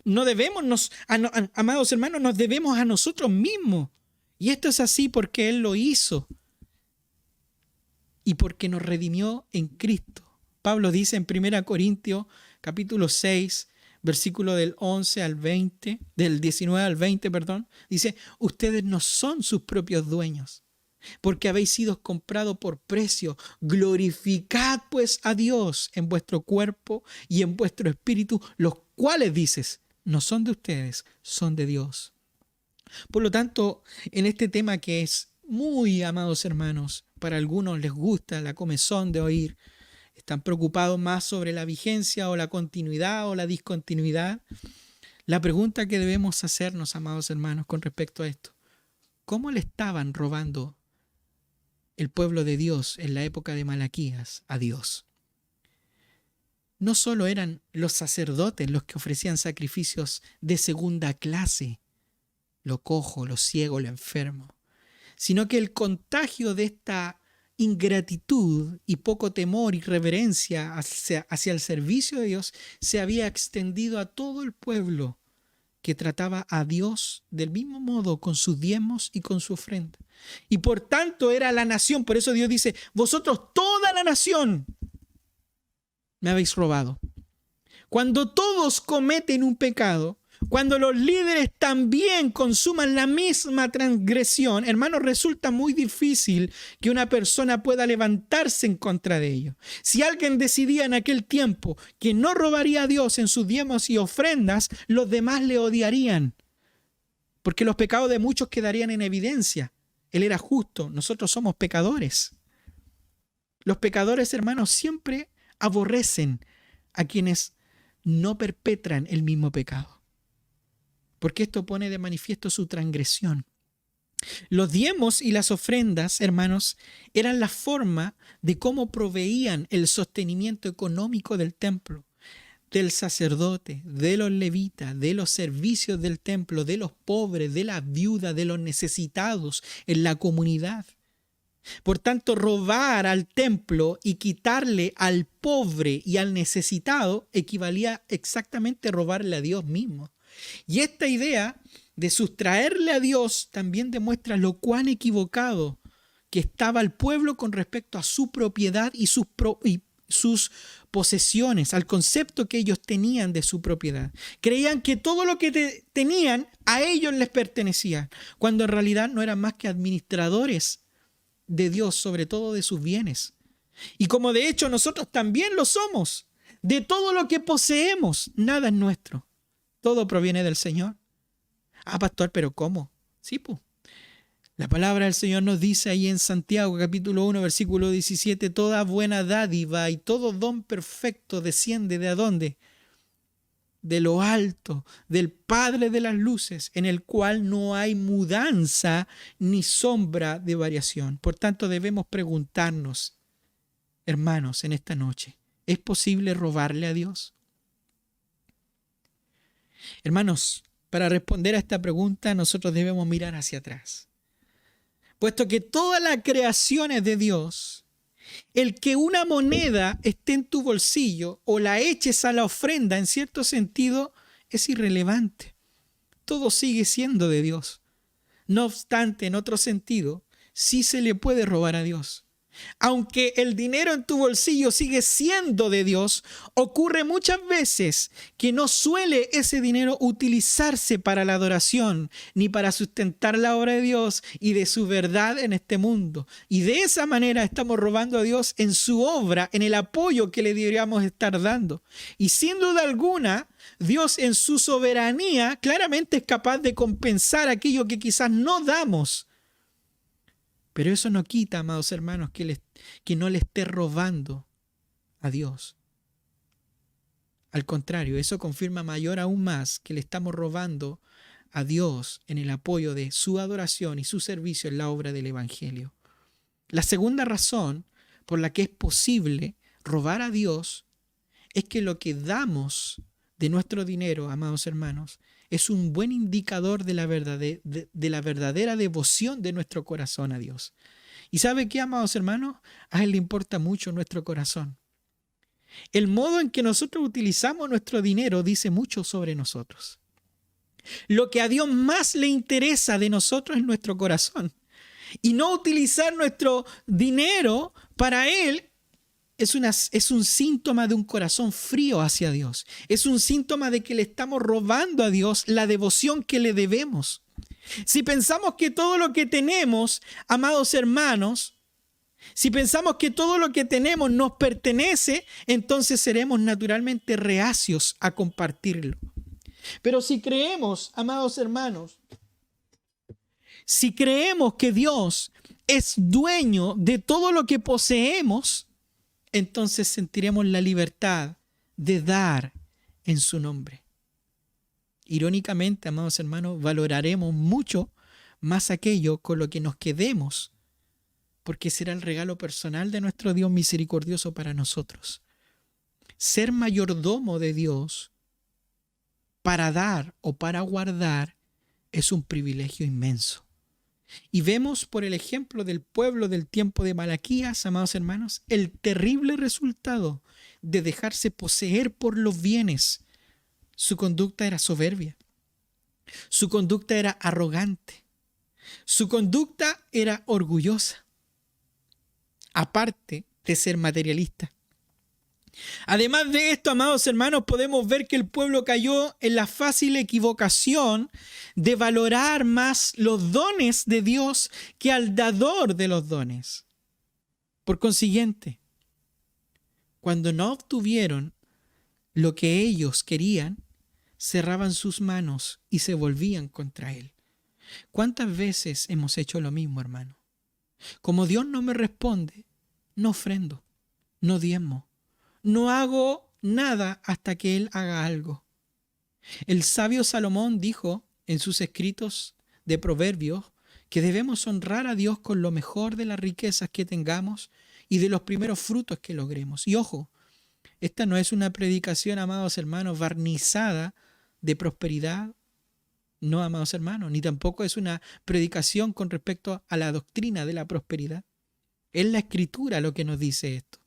No debemos, amados hermanos, nos debemos a nosotros mismos. Y esto es así porque Él lo hizo y porque nos redimió en Cristo. Pablo dice en 1 Corintios capítulo 6, versículo del 11 al 20, del 19 al 20, perdón, dice: ustedes no son sus propios dueños, porque habéis sido comprados por precio. Glorificad pues a Dios en vuestro cuerpo y en vuestro espíritu, los cuales, dices, no son de ustedes, son de Dios. Por lo tanto, en este tema que es muy, amados hermanos, para algunos les gusta la comezón de oír, están preocupados más sobre la vigencia o la continuidad o la discontinuidad. La pregunta que debemos hacernos, amados hermanos, con respecto a esto: ¿cómo le estaban robando el pueblo de Dios en la época de Malaquías a Dios? No solo eran los sacerdotes los que ofrecían sacrificios de segunda clase, lo cojo, lo ciego, lo enfermo, sino que el contagio de esta ingratitud y poco temor y reverencia hacia el servicio de Dios se había extendido a todo el pueblo, que trataba a Dios del mismo modo con sus diezmos y con su ofrenda. Y por tanto era la nación. Por eso Dios dice: vosotros, toda la nación, me habéis robado. Cuando todos cometen un pecado, cuando los líderes también consuman la misma transgresión, hermanos, resulta muy difícil que una persona pueda levantarse en contra de ello. Si alguien decidía en aquel tiempo que no robaría a Dios en sus diezmos y ofrendas, los demás le odiarían, porque los pecados de muchos quedarían en evidencia. Él era justo, nosotros somos pecadores. Los pecadores, hermanos, siempre aborrecen a quienes no perpetran el mismo pecado, porque esto pone de manifiesto su transgresión. Los diezmos y las ofrendas, hermanos, eran la forma de cómo proveían el sostenimiento económico del templo, del sacerdote, de los levitas, de los servicios del templo, de los pobres, de las viudas, de los necesitados en la comunidad. Por tanto, robar al templo y quitarle al pobre y al necesitado equivalía exactamente a robarle a Dios mismo. Y esta idea de sustraerle a Dios también demuestra lo cuán equivocado que estaba el pueblo con respecto a su propiedad y sus posesiones, al concepto que ellos tenían de su propiedad. Creían que todo lo que tenían a ellos les pertenecía, cuando en realidad no eran más que administradores de Dios, sobre todo de sus bienes. Y como de hecho nosotros también lo somos, de todo lo que poseemos, nada es nuestro. Todo proviene del Señor. Ah, pastor, ¿pero cómo? Sí, pues. La palabra del Señor nos dice ahí en Santiago, capítulo 1, versículo 17: toda buena dádiva y todo don perfecto desciende ¿de dónde? De lo alto, del Padre de las luces, en el cual no hay mudanza ni sombra de variación. Por tanto, debemos preguntarnos, hermanos, en esta noche: ¿es posible robarle a Dios? Hermanos, para responder a esta pregunta nosotros debemos mirar hacia atrás. Puesto que toda la creación es de Dios, el que una moneda esté en tu bolsillo o la eches a la ofrenda, en cierto sentido, es irrelevante. Todo sigue siendo de Dios. No obstante, en otro sentido, sí se le puede robar a Dios. Aunque el dinero en tu bolsillo sigue siendo de Dios, ocurre muchas veces que no suele ese dinero utilizarse para la adoración ni para sustentar la obra de Dios y de su verdad en este mundo. Y de esa manera estamos robando a Dios en su obra, en el apoyo que le deberíamos estar dando. Y sin duda alguna, Dios en su soberanía claramente es capaz de compensar aquello que quizás no damos. Pero eso no quita, amados hermanos, que no le esté robando a Dios. Al contrario, eso confirma mayor aún más que le estamos robando a Dios en el apoyo de su adoración y su servicio en la obra del Evangelio. La segunda razón por la que es posible robar a Dios es que lo que damos de nuestro dinero, amados hermanos, es un buen indicador de la verdadera devoción de nuestro corazón a Dios. ¿Y sabe qué, amados hermanos? A Él le importa mucho nuestro corazón. El modo en que nosotros utilizamos nuestro dinero dice mucho sobre nosotros. Lo que a Dios más le interesa de nosotros es nuestro corazón. Y no utilizar nuestro dinero para Él es un síntoma de un corazón frío hacia Dios. Es un síntoma de que le estamos robando a Dios la devoción que le debemos. Si pensamos que todo lo que tenemos, amados hermanos, si pensamos que todo lo que tenemos nos pertenece, entonces seremos naturalmente reacios a compartirlo. Pero si creemos, amados hermanos, si creemos que Dios es dueño de todo lo que poseemos, entonces sentiremos la libertad de dar en su nombre. Irónicamente, amados hermanos, valoraremos mucho más aquello con lo que nos quedemos, porque será el regalo personal de nuestro Dios misericordioso para nosotros. Ser mayordomo de Dios para dar o para guardar es un privilegio inmenso. Y vemos por el ejemplo del pueblo del tiempo de Malaquías, amados hermanos, el terrible resultado de dejarse poseer por los bienes. Su conducta era soberbia. Su conducta era arrogante. Su conducta era orgullosa, aparte de ser materialista. Además de esto, amados hermanos, podemos ver que el pueblo cayó en la fácil equivocación de valorar más los dones de Dios que al dador de los dones. Por consiguiente, cuando no obtuvieron lo que ellos querían, cerraban sus manos y se volvían contra Él. ¿Cuántas veces hemos hecho lo mismo, hermano? Como Dios no me responde, no ofrendo, no diezmo, no hago nada hasta que Él haga algo. El sabio Salomón dijo en sus escritos de Proverbios que debemos honrar a Dios con lo mejor de las riquezas que tengamos y de los primeros frutos que logremos. Y ojo, esta no es una predicación, amados hermanos, barnizada de prosperidad. No, amados hermanos, ni tampoco es una predicación con respecto a la doctrina de la prosperidad. Es la Escritura lo que nos dice esto.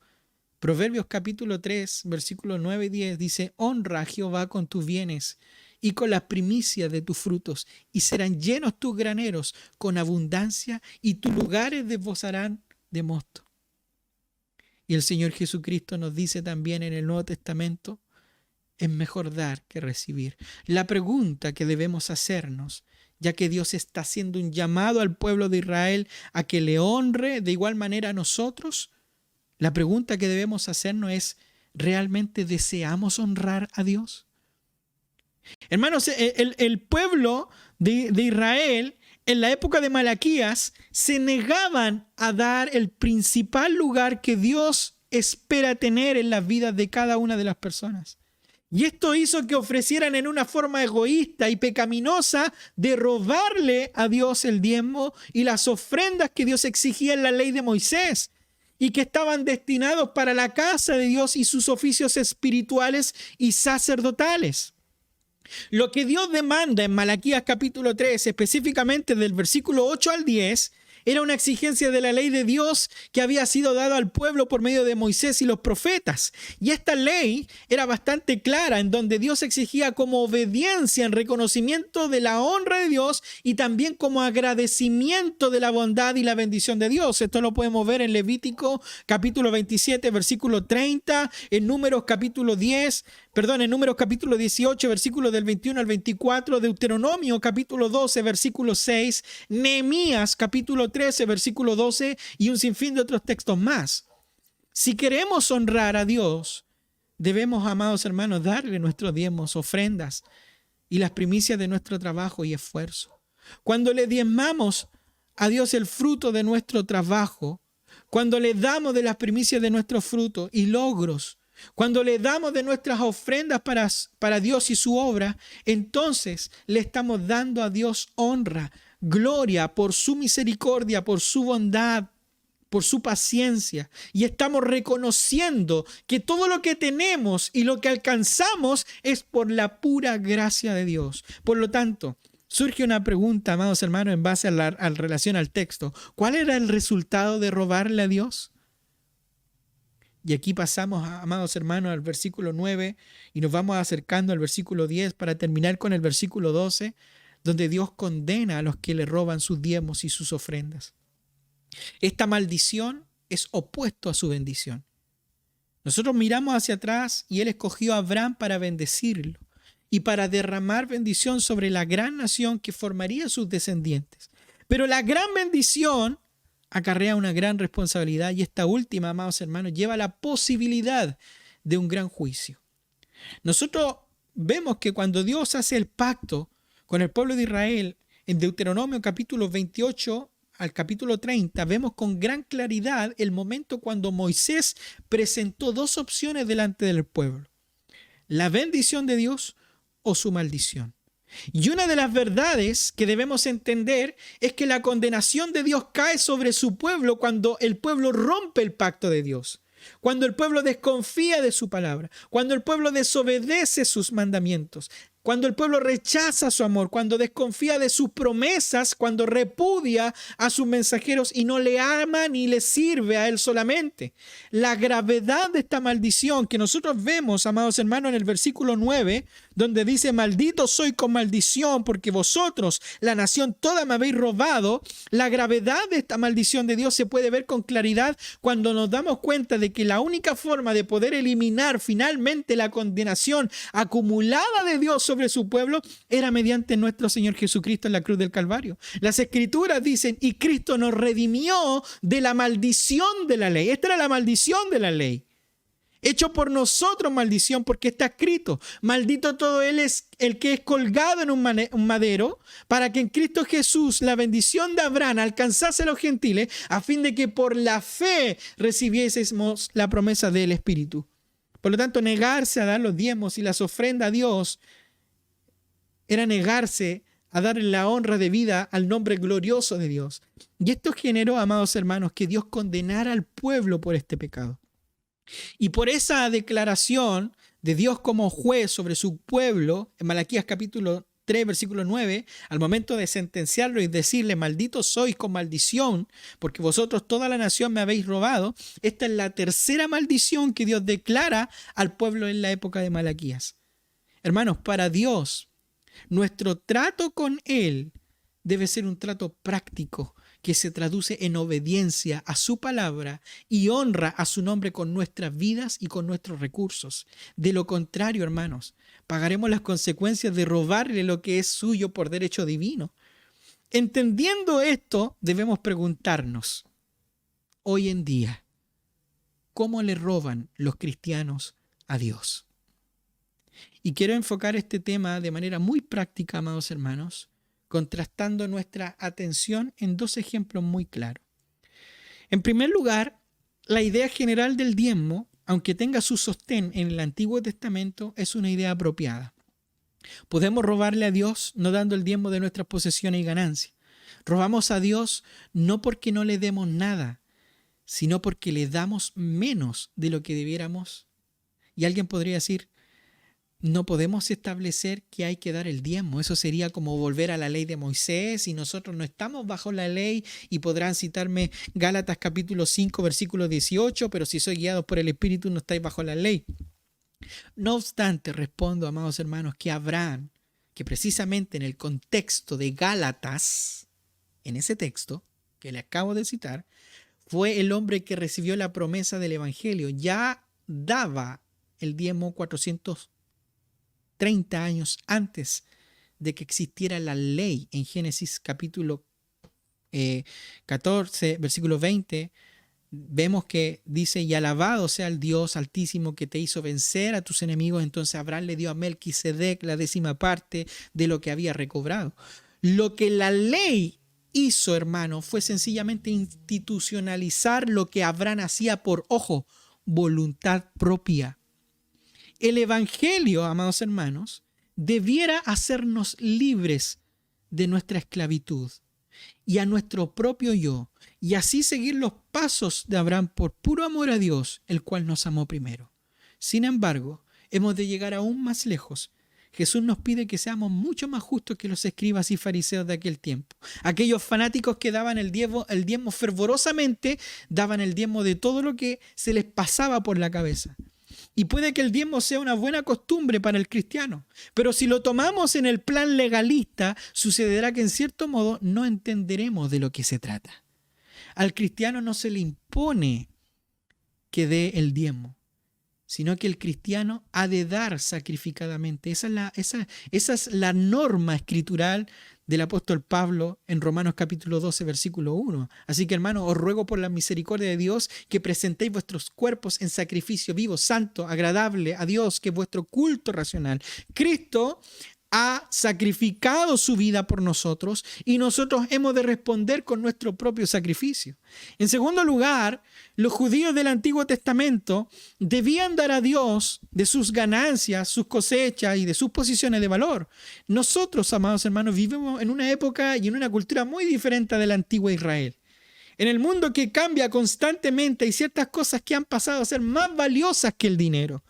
Proverbios capítulo 3, versículos 9 y 10 dice: honra a Jehová con tus bienes y con las primicias de tus frutos, y serán llenos tus graneros con abundancia, y tus lugares desbozarán de mosto. Y el Señor Jesucristo nos dice también en el Nuevo Testamento: es mejor dar que recibir. La pregunta que debemos hacernos, ya que Dios está haciendo un llamado al pueblo de Israel a que le honre de igual manera a nosotros, la pregunta que debemos hacernos es: ¿realmente deseamos honrar a Dios? Hermanos, el pueblo de Israel en la época de Malaquías se negaban a dar el principal lugar que Dios espera tener en las vidas de cada una de las personas. Y esto hizo que ofrecieran en una forma egoísta y pecaminosa de robarle a Dios el diezmo y las ofrendas que Dios exigía en la ley de Moisés, y que estaban destinados para la casa de Dios y sus oficios espirituales y sacerdotales. Lo que Dios demanda en Malaquías capítulo 3, específicamente del versículo 8 al 10, era una exigencia de la ley de Dios que había sido dada al pueblo por medio de Moisés y los profetas. Y esta ley era bastante clara, en donde Dios exigía como obediencia en reconocimiento de la honra de Dios y también como agradecimiento de la bondad y la bendición de Dios. Esto lo podemos ver en Levítico capítulo 27, versículo 30, en Números capítulo 18, versículos del 21 al 24, Deuteronomio capítulo 12, versículo 6, Nehemías capítulo 13, versículo 12 y un sinfín de otros textos más. Si queremos honrar a Dios, debemos, amados hermanos, darle nuestros diezmos, ofrendas y las primicias de nuestro trabajo y esfuerzo. Cuando le diezmamos a Dios el fruto de nuestro trabajo, cuando le damos de las primicias de nuestros frutos y logros, cuando le damos de nuestras ofrendas para Dios y su obra, entonces le estamos dando a Dios honra, gloria por su misericordia, por su bondad, por su paciencia. Y estamos reconociendo que todo lo que tenemos y lo que alcanzamos es por la pura gracia de Dios. Por lo tanto, surge una pregunta, amados hermanos, en base a relación al texto. ¿Cuál era el resultado de robarle a Dios? Y aquí pasamos, amados hermanos, al versículo 9 y nos vamos acercando al versículo 10 para terminar con el versículo 12, donde Dios condena a los que le roban sus diezmos y sus ofrendas. Esta maldición es opuesto a su bendición. Nosotros miramos hacia atrás y Él escogió a Abraham para bendecirlo y para derramar bendición sobre la gran nación que formaría sus descendientes. Pero la gran bendición acarrea una gran responsabilidad y esta última, amados hermanos, lleva la posibilidad de un gran juicio. Nosotros vemos que cuando Dios hace el pacto con el pueblo de Israel, en Deuteronomio capítulo 28 al capítulo 30, vemos con gran claridad el momento cuando Moisés presentó dos opciones delante del pueblo: la bendición de Dios o su maldición. Y una de las verdades que debemos entender es que la condenación de Dios cae sobre su pueblo cuando el pueblo rompe el pacto de Dios, cuando el pueblo desconfía de su palabra, cuando el pueblo desobedece sus mandamientos, cuando el pueblo rechaza su amor, cuando desconfía de sus promesas, cuando repudia a sus mensajeros y no le ama ni le sirve a él solamente. La gravedad de esta maldición que nosotros vemos, amados hermanos, en el versículo 9, donde dice: maldito soy con maldición porque vosotros, la nación toda, me habéis robado. La gravedad de esta maldición de Dios se puede ver con claridad cuando nos damos cuenta de que la única forma de poder eliminar finalmente la condenación acumulada de Dios sobre su pueblo era mediante nuestro Señor Jesucristo en la cruz del Calvario. Las Escrituras dicen: y Cristo nos redimió de la maldición de la ley. Esta era la maldición de la ley. Hecho por nosotros maldición, porque está escrito: maldito todo él es el que es colgado en un madero, para que en Cristo Jesús la bendición de Abraham alcanzase a los gentiles, a fin de que por la fe recibiésemos la promesa del Espíritu. Por lo tanto, negarse a dar los diezmos y las ofrendas a Dios era negarse a darle la honra debida al nombre glorioso de Dios. Y esto generó, amados hermanos, que Dios condenara al pueblo por este pecado. Y por esa declaración de Dios como juez sobre su pueblo, en Malaquías capítulo 3, versículo 9, al momento de sentenciarlo y decirle: malditos sois con maldición, porque vosotros toda la nación me habéis robado. Esta es la tercera maldición que Dios declara al pueblo en la época de Malaquías. Hermanos, para Dios, nuestro trato con Él debe ser un trato práctico, que se traduce en obediencia a su palabra y honra a su nombre con nuestras vidas y con nuestros recursos. De lo contrario, hermanos, pagaremos las consecuencias de robarle lo que es suyo por derecho divino. Entendiendo esto, debemos preguntarnos, hoy en día, ¿cómo le roban los cristianos a Dios? Y quiero enfocar este tema de manera muy práctica, amados hermanos, contrastando nuestra atención en dos ejemplos muy claros. En primer lugar, la idea general del diezmo, aunque tenga su sostén en el Antiguo Testamento, es una idea apropiada. Podemos robarle a Dios no dando el diezmo de nuestras posesiones y ganancias. Robamos a Dios no porque no le demos nada, sino porque le damos menos de lo que debiéramos. Y alguien podría decir: no podemos establecer que hay que dar el diezmo. Eso sería como volver a la ley de Moisés y nosotros no estamos bajo la ley. Y podrán citarme Gálatas capítulo 5 versículo 18, pero si sois guiados por el Espíritu no estáis bajo la ley. No obstante, respondo, amados hermanos, que Abraham, que precisamente en el contexto de Gálatas, en ese texto que le acabo de citar, fue el hombre que recibió la promesa del Evangelio. Ya daba el diezmo 430 años antes de que existiera la ley. En Génesis capítulo 14, versículo 20, vemos que dice: y alabado sea el Dios altísimo que te hizo vencer a tus enemigos. Entonces Abraham le dio a Melquisedec la 10ª parte de lo que había recobrado. Lo que la ley hizo, hermano, fue sencillamente institucionalizar lo que Abraham hacía por, ojo, voluntad propia. El Evangelio, amados hermanos, debiera hacernos libres de nuestra esclavitud y a nuestro propio yo, y así seguir los pasos de Abraham por puro amor a Dios, el cual nos amó primero. Sin embargo, hemos de llegar aún más lejos. Jesús nos pide que seamos mucho más justos que los escribas y fariseos de aquel tiempo. Aquellos fanáticos que daban el diezmo fervorosamente, daban el diezmo de todo lo que se les pasaba por la cabeza. Y puede que el diezmo sea una buena costumbre para el cristiano, pero si lo tomamos en el plan legalista, sucederá que en cierto modo no entenderemos de lo que se trata. Al cristiano no se le impone que dé el diezmo, sino que el cristiano ha de dar sacrificadamente. Esa es la norma escritural del apóstol Pablo en Romanos capítulo 12, versículo 1. Así que, hermanos, os ruego por la misericordia de Dios que presentéis vuestros cuerpos en sacrificio vivo, santo, agradable a Dios, que es vuestro culto racional. Cristo ha sacrificado su vida por nosotros y nosotros hemos de responder con nuestro propio sacrificio. En segundo lugar, los judíos del Antiguo Testamento debían dar a Dios de sus ganancias, sus cosechas y de sus posiciones de valor. Nosotros, amados hermanos, vivimos en una época y en una cultura muy diferente de la antigua Israel. En el mundo que cambia constantemente hay ciertas cosas que han pasado a ser más valiosas que el dinero.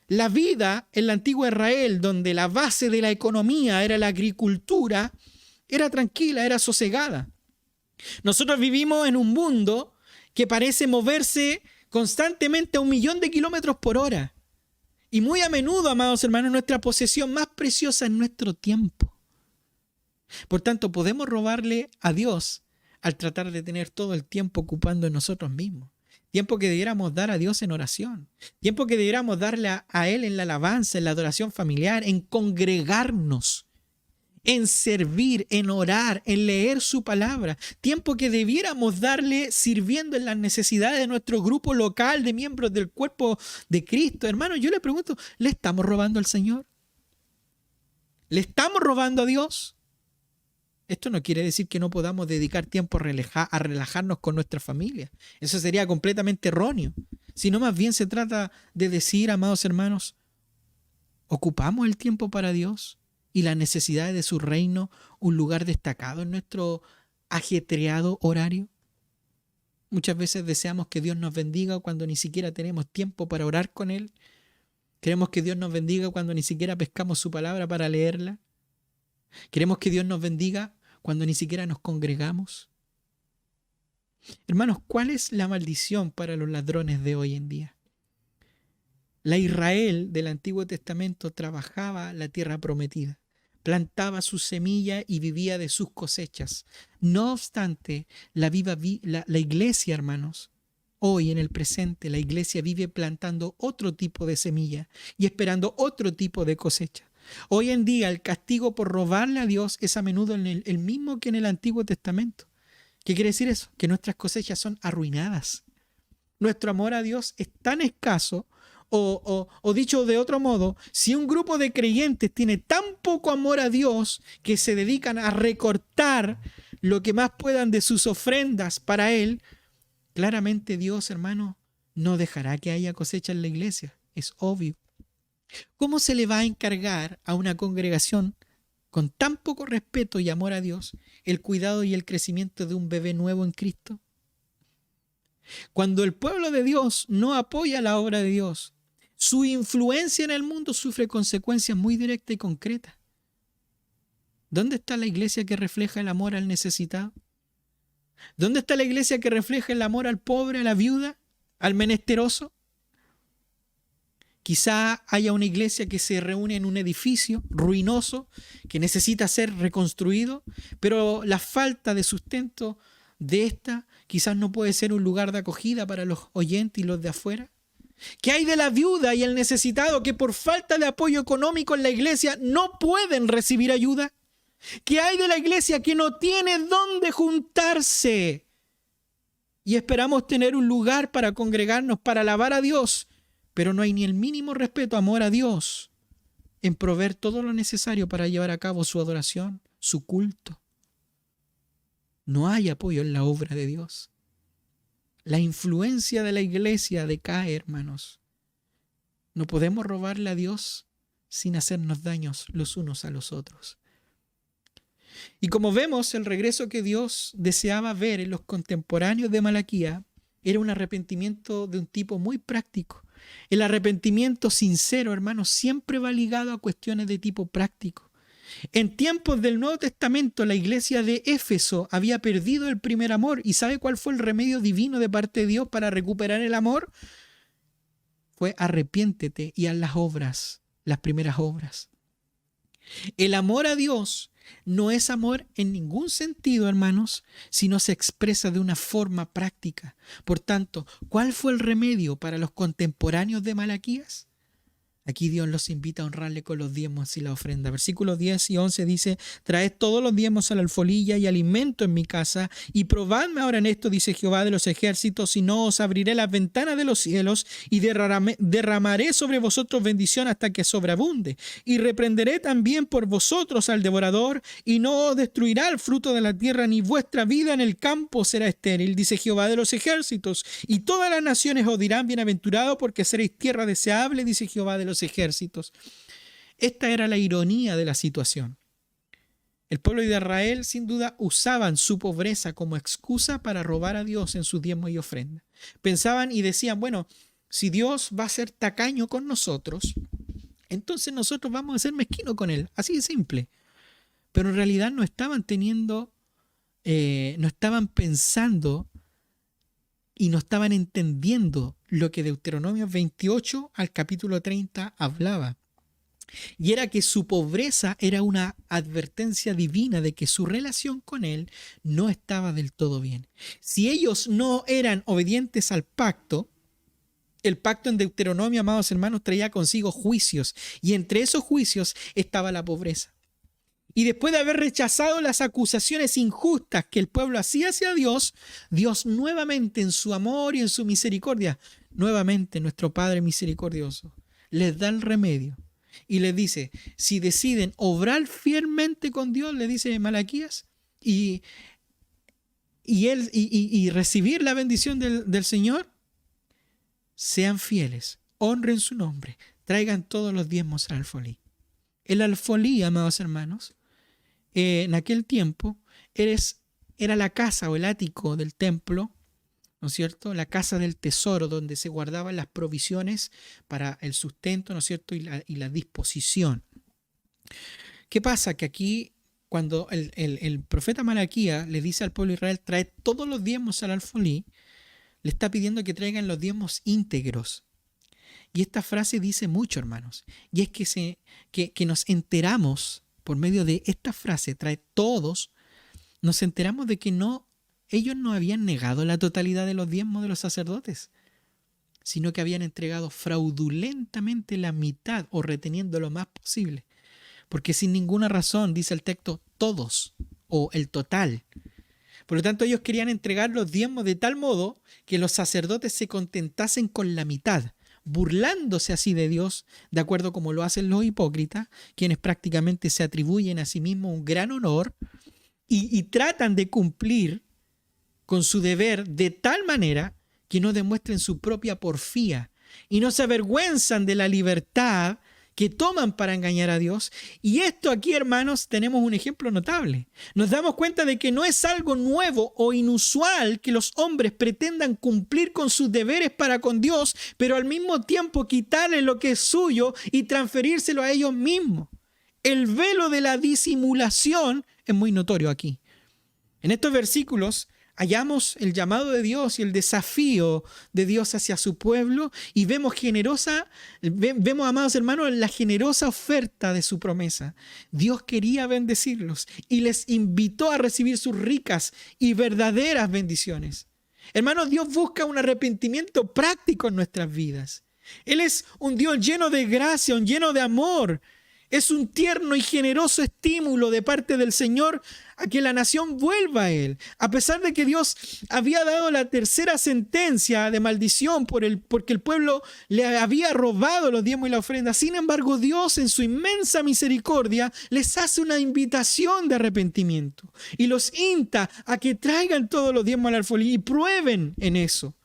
La vida en la antigua Israel, donde la base de la economía era la agricultura, era tranquila, era sosegada. Nosotros vivimos en un mundo que parece moverse constantemente a 1.000.000 de kilómetros por hora. Y muy a menudo, amados hermanos, nuestra posesión más preciosa es nuestro tiempo. Por tanto, podemos robarle a Dios al tratar de tener todo el tiempo ocupando en nosotros mismos. Tiempo que debiéramos dar a Dios en oración. Tiempo que debiéramos darle a Él en la alabanza, en la adoración familiar, en congregarnos, en servir, en orar, en leer su palabra. Tiempo que debiéramos darle sirviendo en las necesidades de nuestro grupo local de miembros del cuerpo de Cristo. Hermano, yo le pregunto, ¿le estamos robando al Señor? ¿Le estamos robando a Dios? Esto no quiere decir que no podamos dedicar tiempo a relajarnos con nuestra familia. Eso sería completamente erróneo. Sino más bien se trata de decir, amados hermanos, ¿ocupamos el tiempo para Dios y las necesidades de su reino un lugar destacado en nuestro ajetreado horario? Muchas veces deseamos que Dios nos bendiga cuando ni siquiera tenemos tiempo para orar con Él. Queremos que Dios nos bendiga cuando ni siquiera pescamos su palabra para leerla. Queremos que Dios nos bendiga cuando ni siquiera nos congregamos. Hermanos, ¿cuál es la maldición para los ladrones de hoy en día? La Israel del Antiguo Testamento trabajaba la tierra prometida, plantaba su semilla y vivía de sus cosechas. No obstante, la iglesia, hermanos, hoy en el presente, la iglesia vive plantando otro tipo de semilla y esperando otro tipo de cosecha. Hoy en día el castigo por robarle a Dios es a menudo el mismo que en el Antiguo Testamento. ¿Qué quiere decir eso? Que nuestras cosechas son arruinadas. Nuestro amor a Dios es tan escaso, o dicho de otro modo, si un grupo de creyentes tiene tan poco amor a Dios que se dedican a recortar lo que más puedan de sus ofrendas para Él, claramente Dios, hermano, no dejará que haya cosecha en la iglesia. Es obvio. ¿Cómo se le va a encargar a una congregación con tan poco respeto y amor a Dios el cuidado y el crecimiento de un bebé nuevo en Cristo? Cuando el pueblo de Dios no apoya la obra de Dios, su influencia en el mundo sufre consecuencias muy directas y concretas. ¿Dónde está la iglesia que refleja el amor al necesitado? ¿Dónde está la iglesia que refleja el amor al pobre, a la viuda, al menesteroso? Quizá haya una iglesia que se reúne en un edificio ruinoso que necesita ser reconstruido, pero la falta de sustento de esta quizás no puede ser un lugar de acogida para los oyentes y los de afuera. ¿Qué hay de la viuda y el necesitado que por falta de apoyo económico en la iglesia no pueden recibir ayuda? ¿Qué hay de la iglesia que no tiene dónde juntarse? Y esperamos tener un lugar para congregarnos, para alabar a Dios, pero no hay ni el mínimo respeto, amor a Dios en proveer todo lo necesario para llevar a cabo su adoración, su culto. No hay apoyo en la obra de Dios. La influencia de la iglesia decae, hermanos. No podemos robarle a Dios sin hacernos daños los unos a los otros. Y como vemos, el regreso que Dios deseaba ver en los contemporáneos de Malaquías era un arrepentimiento de un tipo muy práctico. El arrepentimiento sincero, hermanos, siempre va ligado a cuestiones de tipo práctico. En tiempos del Nuevo Testamento, la iglesia de Éfeso había perdido el primer amor. ¿Y sabe cuál fue el remedio divino de parte de Dios para recuperar el amor? Fue arrepiéntete y haz las obras, las primeras obras. El amor a Dios No es amor en ningún sentido, hermanos, si no se expresa de una forma práctica. Por tanto, ¿cuál fue el remedio para los contemporáneos de Malaquías? Aquí Dios los invita a honrarle con los diezmos y la ofrenda. Versículos 10 y 11 dice: traed todos los diezmos a la alfolilla y alimento en mi casa, y probadme ahora en esto, dice Jehová de los ejércitos, y no os abriré las ventanas de los cielos, y derramaré sobre vosotros bendición hasta que sobreabunde. Y reprenderé también por vosotros al devorador, y no os destruirá el fruto de la tierra, ni vuestra vida en el campo será estéril, dice Jehová de los ejércitos. Y todas las naciones os dirán: bienaventurado, porque seréis tierra deseable, dice Jehová de los ejércitos. Esta era la ironía de la situación. El pueblo de Israel sin duda usaban su pobreza como excusa para robar a Dios en sus diezmos y ofrendas. Pensaban y decían: bueno, si Dios va a ser tacaño con nosotros, entonces nosotros vamos a ser mezquinos con Él. Así de simple. Pero en realidad no estaban pensando y no estaban entendiendo lo que Deuteronomio 28 al capítulo 30 hablaba. Y era que su pobreza era una advertencia divina de que su relación con Él no estaba del todo bien. Si ellos no eran obedientes al pacto, el pacto en Deuteronomio, amados hermanos, traía consigo juicios, y entre esos juicios estaba la pobreza. Y después de haber rechazado las acusaciones injustas que el pueblo hacía hacia Dios, Dios nuevamente en su amor y en su misericordia, nuevamente nuestro Padre misericordioso, les da el remedio y les dice: si deciden obrar fielmente con Dios, le dice Malaquías, y recibir la bendición del Señor, sean fieles, honren su nombre, traigan todos los diezmos al alfolí. El alfolí, amados hermanos, en aquel tiempo era la casa o el ático del templo, ¿no es cierto? La casa del tesoro donde se guardaban las provisiones para el sustento, ¿no es cierto? Y la disposición. ¿Qué pasa? Que aquí, cuando el profeta Malaquías le dice al pueblo de Israel: trae todos los diezmos al alfolí, le está pidiendo que traigan los diezmos íntegros. Y esta frase dice mucho, hermanos. Y es que nos enteramos, por medio de esta frase, trae todos, nos enteramos de que ellos no habían negado la totalidad de los diezmos de los sacerdotes, sino que habían entregado fraudulentamente la mitad o reteniendo lo más posible. Porque sin ninguna razón, dice el texto, todos o el total. Por lo tanto, ellos querían entregar los diezmos de tal modo que los sacerdotes se contentasen con la mitad, burlándose así de Dios, de acuerdo como lo hacen los hipócritas, quienes prácticamente se atribuyen a sí mismos un gran honor y tratan de cumplir con su deber de tal manera que no demuestren su propia porfía y no se avergüenzan de la libertad que toman para engañar a Dios. Y esto aquí, hermanos, tenemos un ejemplo notable. Nos damos cuenta de que no es algo nuevo o inusual que los hombres pretendan cumplir con sus deberes para con Dios, pero al mismo tiempo quitarle lo que es suyo y transferírselo a ellos mismos. El velo de la disimulación es muy notorio aquí. En estos versículos hallamos el llamado de Dios y el desafío de Dios hacia su pueblo, y vemos, amados hermanos, la generosa oferta de su promesa. Dios quería bendecirlos y les invitó a recibir sus ricas y verdaderas bendiciones. Hermanos, Dios busca un arrepentimiento práctico en nuestras vidas. Él es un Dios lleno de gracia, un lleno de amor. Es un tierno y generoso estímulo de parte del Señor a que la nación vuelva a Él. A pesar de que Dios había dado la tercera sentencia de maldición porque el pueblo le había robado los diezmos y la ofrenda. Sin embargo, Dios en su inmensa misericordia les hace una invitación de arrepentimiento y los insta a que traigan todos los diezmos al alfolí y prueben en eso,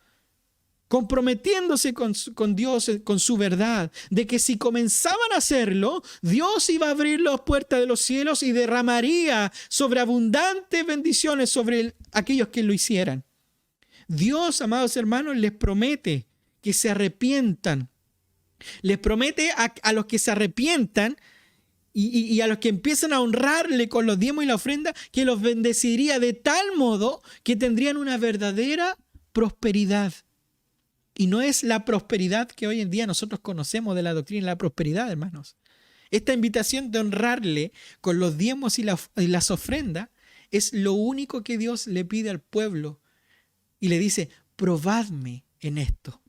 comprometiéndose con Dios, con su verdad, de que si comenzaban a hacerlo, Dios iba a abrir las puertas de los cielos y derramaría sobreabundantes bendiciones sobre aquellos que lo hicieran. Dios, amados hermanos, les promete que se arrepientan. Les promete a los que se arrepientan y a los que empiezan a honrarle con los diezmos y la ofrenda, que los bendeciría de tal modo que tendrían una verdadera prosperidad. Y no es la prosperidad que hoy en día nosotros conocemos de la doctrina de la prosperidad, hermanos. Esta invitación de honrarle con los diezmos y las ofrendas es lo único que Dios le pide al pueblo. Y le dice, probadme en esto.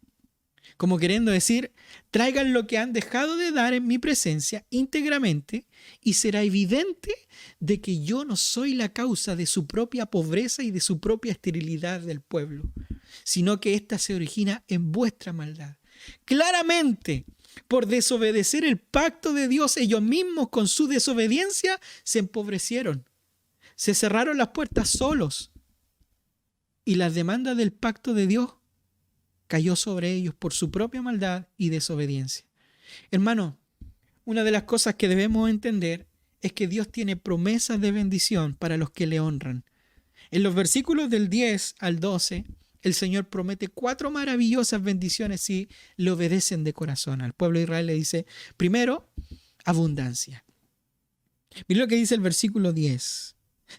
Como queriendo decir, traigan lo que han dejado de dar en mi presencia íntegramente y será evidente de que yo no soy la causa de su propia pobreza y de su propia esterilidad del pueblo, sino que ésta se origina en vuestra maldad. Claramente, por desobedecer el pacto de Dios, ellos mismos con su desobediencia se empobrecieron, se cerraron las puertas solos y las demandas del pacto de Dios cayó sobre ellos por su propia maldad y desobediencia. Hermano, una de las cosas que debemos entender es que Dios tiene promesas de bendición para los que le honran. En los versículos del 10 al 12, el Señor promete 4 maravillosas bendiciones si le obedecen de corazón. Al pueblo de Israel le dice, primero, abundancia. Mira lo que dice el versículo 10.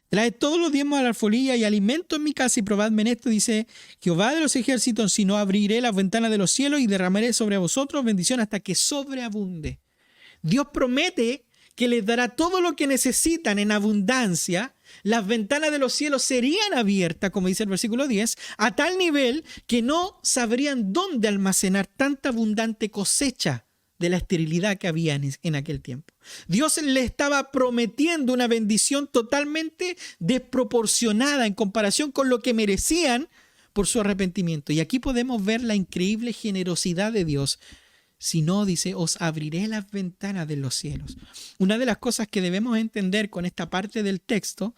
Traed todos los diezmos a la alfolía y alimento en mi casa y probadme en esto, dice Jehová de los ejércitos, si no abriré las ventanas de los cielos y derramaré sobre vosotros bendición hasta que sobreabunde. Dios promete que les dará todo lo que necesitan en abundancia. Las ventanas de los cielos serían abiertas, como dice el versículo 10, a tal nivel que no sabrían dónde almacenar tanta abundante cosecha de la esterilidad que había en aquel tiempo. Dios le estaba prometiendo una bendición totalmente desproporcionada en comparación con lo que merecían por su arrepentimiento. Y aquí podemos ver la increíble generosidad de Dios. Si no, dice, os abriré las ventanas de los cielos. Una de las cosas que debemos entender con esta parte del texto,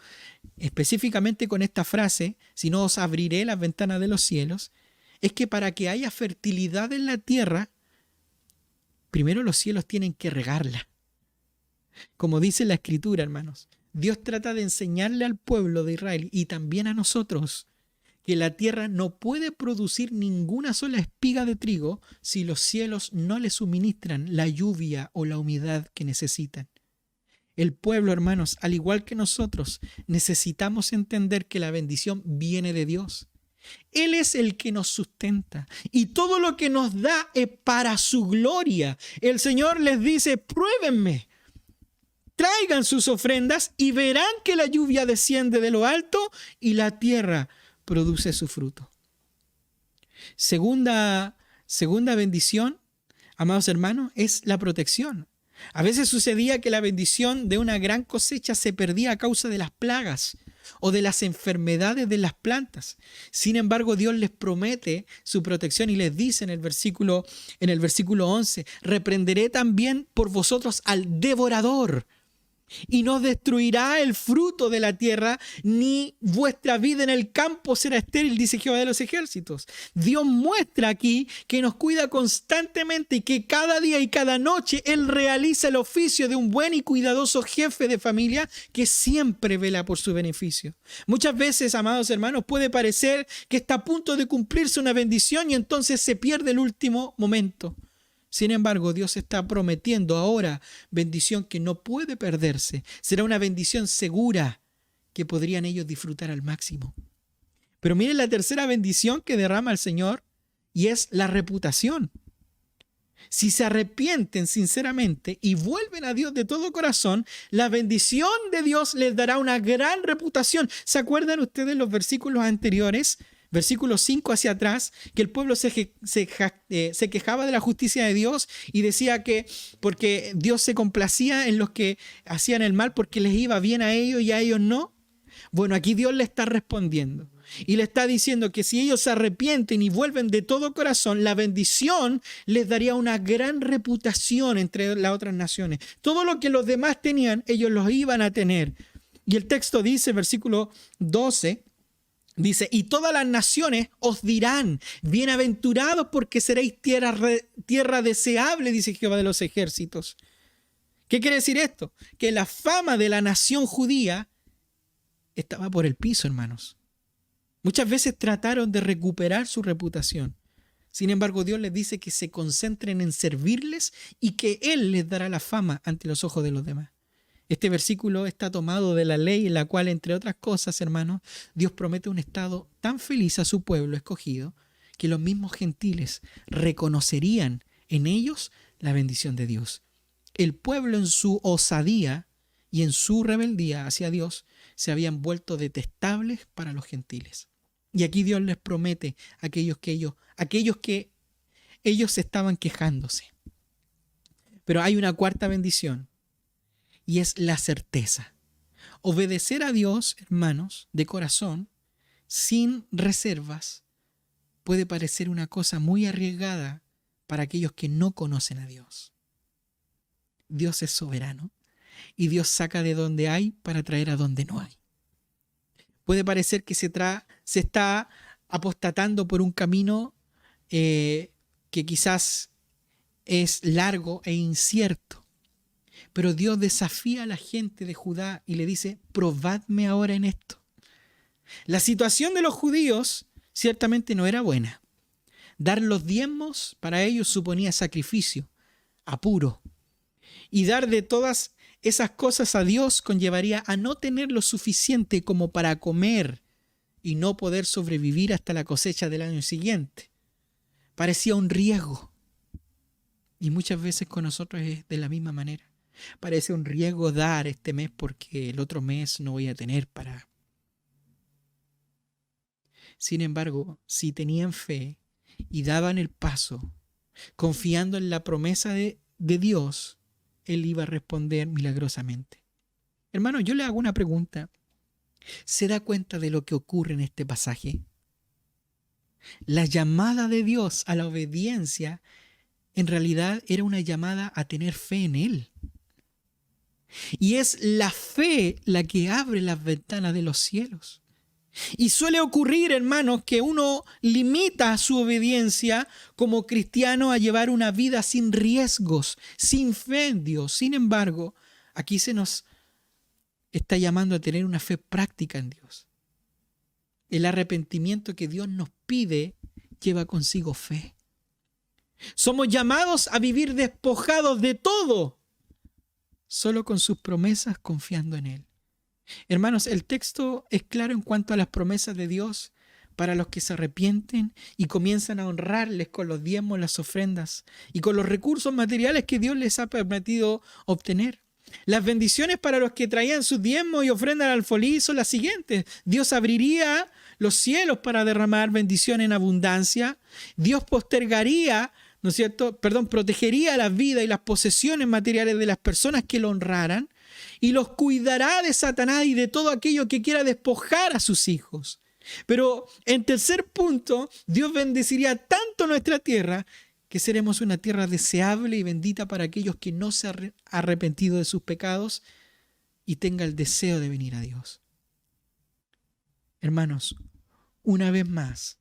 específicamente con esta frase, si no, os abriré las ventanas de los cielos, es que para que haya fertilidad en la tierra, primero los cielos tienen que regarla. Como dice la Escritura, hermanos, Dios trata de enseñarle al pueblo de Israel y también a nosotros que la tierra no puede producir ninguna sola espiga de trigo si los cielos no le suministran la lluvia o la humedad que necesitan. El pueblo, hermanos, al igual que nosotros, necesitamos entender que la bendición viene de Dios. Él es el que nos sustenta y todo lo que nos da es para su gloria. El Señor les dice, pruébenme, traigan sus ofrendas y verán que la lluvia desciende de lo alto y la tierra produce su fruto. Segunda bendición, amados hermanos, es la protección. A veces sucedía que la bendición de una gran cosecha se perdía a causa de las plagas o de las enfermedades de las plantas. Sin embargo, Dios les promete su protección y les dice en el versículo 11, reprenderé también por vosotros al devorador y no destruirá el fruto de la tierra, ni vuestra vida en el campo será estéril, dice Jehová de los ejércitos. Dios muestra aquí que nos cuida constantemente y que cada día y cada noche Él realiza el oficio de un buen y cuidadoso jefe de familia que siempre vela por su beneficio. Muchas veces, amados hermanos, puede parecer que está a punto de cumplirse una bendición y entonces se pierde el último momento. Sin embargo, Dios está prometiendo ahora bendición que no puede perderse. Será una bendición segura que podrían ellos disfrutar al máximo. Pero miren la tercera bendición que derrama el Señor y es la reputación. Si se arrepienten sinceramente y vuelven a Dios de todo corazón, la bendición de Dios les dará una gran reputación. ¿Se acuerdan ustedes los versículos anteriores? Versículo 5 hacia atrás, que el pueblo se quejaba de la justicia de Dios y decía que porque Dios se complacía en los que hacían el mal porque les iba bien a ellos y a ellos no. Bueno, aquí Dios le está respondiendo y le está diciendo que si ellos se arrepienten y vuelven de todo corazón, la bendición les daría una gran reputación entre las otras naciones. Todo lo que los demás tenían, ellos los iban a tener. Y el texto dice, versículo 12, dice, y todas las naciones os dirán, bienaventurados porque seréis tierra deseable, dice Jehová de los ejércitos. ¿Qué quiere decir esto? Que la fama de la nación judía estaba por el piso, hermanos. Muchas veces trataron de recuperar su reputación. Sin embargo, Dios les dice que se concentren en servirles y que Él les dará la fama ante los ojos de los demás. Este versículo está tomado de la ley en la cual, entre otras cosas, hermanos, Dios promete un estado tan feliz a su pueblo escogido que los mismos gentiles reconocerían en ellos la bendición de Dios. el pueblo en su osadía y en su rebeldía hacia Dios se habían vuelto detestables para los gentiles. Y aquí Dios les promete a aquellos que ellos estaban quejándose. Pero hay una cuarta bendición y es la certeza. Obedecer a Dios, hermanos, de corazón, sin reservas, puede parecer una cosa muy arriesgada para aquellos que no conocen a Dios. Dios es soberano y Dios saca de donde hay para traer a donde no hay. Puede parecer que se está apostatando por un camino que quizás es largo e incierto. Pero Dios desafía a la gente de Judá y le dice, probadme ahora en esto. La situación de los judíos ciertamente no era buena. Dar los diezmos para ellos suponía sacrificio, apuro. Y dar de todas esas cosas a Dios conllevaría a no tener lo suficiente como para comer y no poder sobrevivir hasta la cosecha del año siguiente. Parecía un riesgo. Y muchas veces con nosotros es de la misma manera. Parece un riesgo dar este mes porque el otro mes no voy a tener para. Sin embargo, si tenían fe y daban el paso, confiando en la promesa de Dios, Él iba a responder milagrosamente. Hermano, yo le hago una pregunta. ¿Se da cuenta de lo que ocurre en este pasaje? La llamada de Dios a la obediencia en realidad era una llamada a tener fe en Él. Y es la fe la que abre las ventanas de los cielos. Y suele ocurrir, hermanos, que uno limita su obediencia como cristiano a llevar una vida sin riesgos, sin fe en Dios. Sin embargo, aquí se nos está llamando a tener una fe práctica en Dios. El arrepentimiento que Dios nos pide lleva consigo fe. Somos llamados a vivir despojados de todo, solo con sus promesas, confiando en Él. Hermanos, el texto es claro en cuanto a las promesas de Dios para los que se arrepienten y comienzan a honrarles con los diezmos, las ofrendas y con los recursos materiales que Dios les ha permitido obtener. Las bendiciones para los que traían sus diezmos y ofrendas al alfolí son las siguientes. Dios abriría los cielos para derramar bendición en abundancia. Dios postergaría, ¿no es cierto? Protegería la vida y las posesiones materiales de las personas que lo honraran y los cuidará de Satanás y de todo aquello que quiera despojar a sus hijos. Pero en tercer punto, Dios bendeciría tanto nuestra tierra que seremos una tierra deseable y bendita para aquellos que no se han arrepentido de sus pecados y tengan el deseo de venir a Dios. Hermanos, una vez más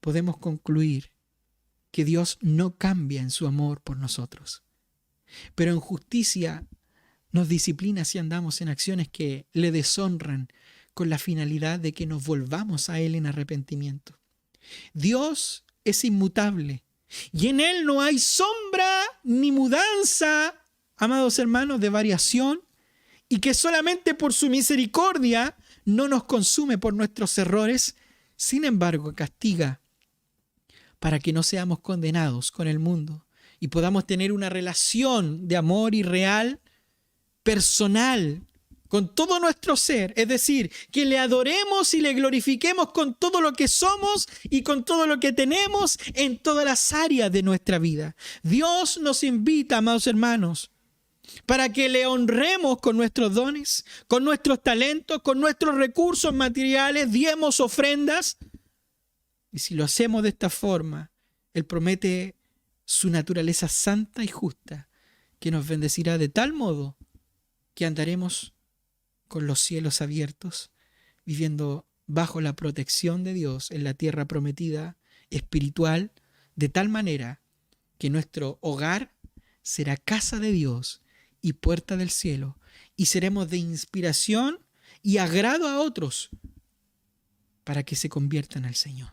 podemos concluir que Dios no cambia en su amor por nosotros, pero en justicia nos disciplina si andamos en acciones que le deshonran con la finalidad de que nos volvamos a Él en arrepentimiento. Dios es inmutable y en Él no hay sombra ni mudanza, amados hermanos, de variación, y que solamente por su misericordia no nos consume por nuestros errores, sin embargo castiga para que no seamos condenados con el mundo y podamos tener una relación de amor y real, personal, con todo nuestro ser, es decir, que le adoremos y le glorifiquemos con todo lo que somos y con todo lo que tenemos en todas las áreas de nuestra vida. Dios nos invita, amados hermanos, para que le honremos con nuestros dones, con nuestros talentos, con nuestros recursos materiales, diezmos, ofrendas. Y si lo hacemos de esta forma, Él promete su naturaleza santa y justa, que nos bendecirá de tal modo que andaremos con los cielos abiertos, viviendo bajo la protección de Dios en la tierra prometida espiritual, de tal manera que nuestro hogar será casa de Dios y puerta del cielo, y seremos de inspiración y agrado a otros para que se conviertan al Señor.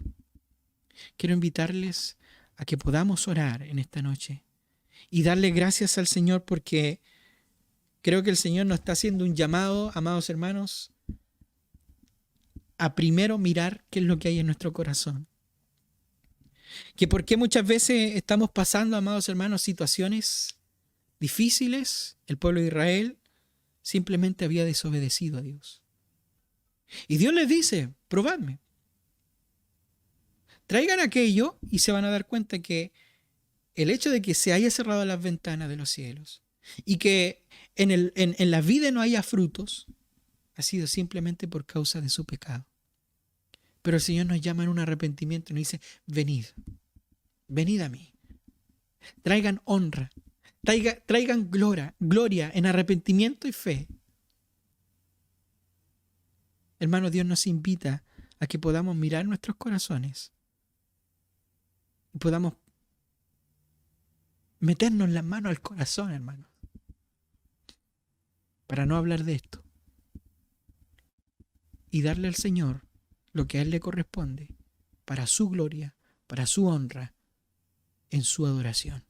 Quiero invitarles a que podamos orar en esta noche y darle gracias al Señor porque creo que el Señor nos está haciendo un llamado, amados hermanos, a primero mirar qué es lo que hay en nuestro corazón. Que por qué muchas veces estamos pasando, amados hermanos, situaciones difíciles, el pueblo de Israel simplemente había desobedecido a Dios. Y Dios les dice, probadme. Traigan aquello y se van a dar cuenta que el hecho de que se haya cerrado las ventanas de los cielos y que en la vida no haya frutos, ha sido simplemente por causa de su pecado. Pero el Señor nos llama en un arrepentimiento y nos dice, venid, venid a mí. Traigan honra, traigan gloria en arrepentimiento y fe. Hermano, Dios nos invita a que podamos mirar nuestros corazones y podamos meternos las manos al corazón, hermano, para no hablar de esto y darle al Señor lo que a Él le corresponde para su gloria, para su honra, en su adoración.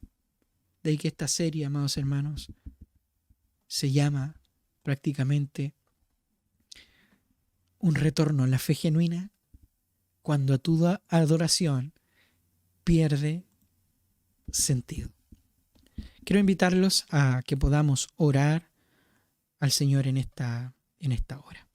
De ahí que esta serie, amados hermanos, se llama prácticamente un retorno a la fe genuina cuando tu adoración pierde sentido. Quiero invitarlos a que podamos orar al Señor en esta hora.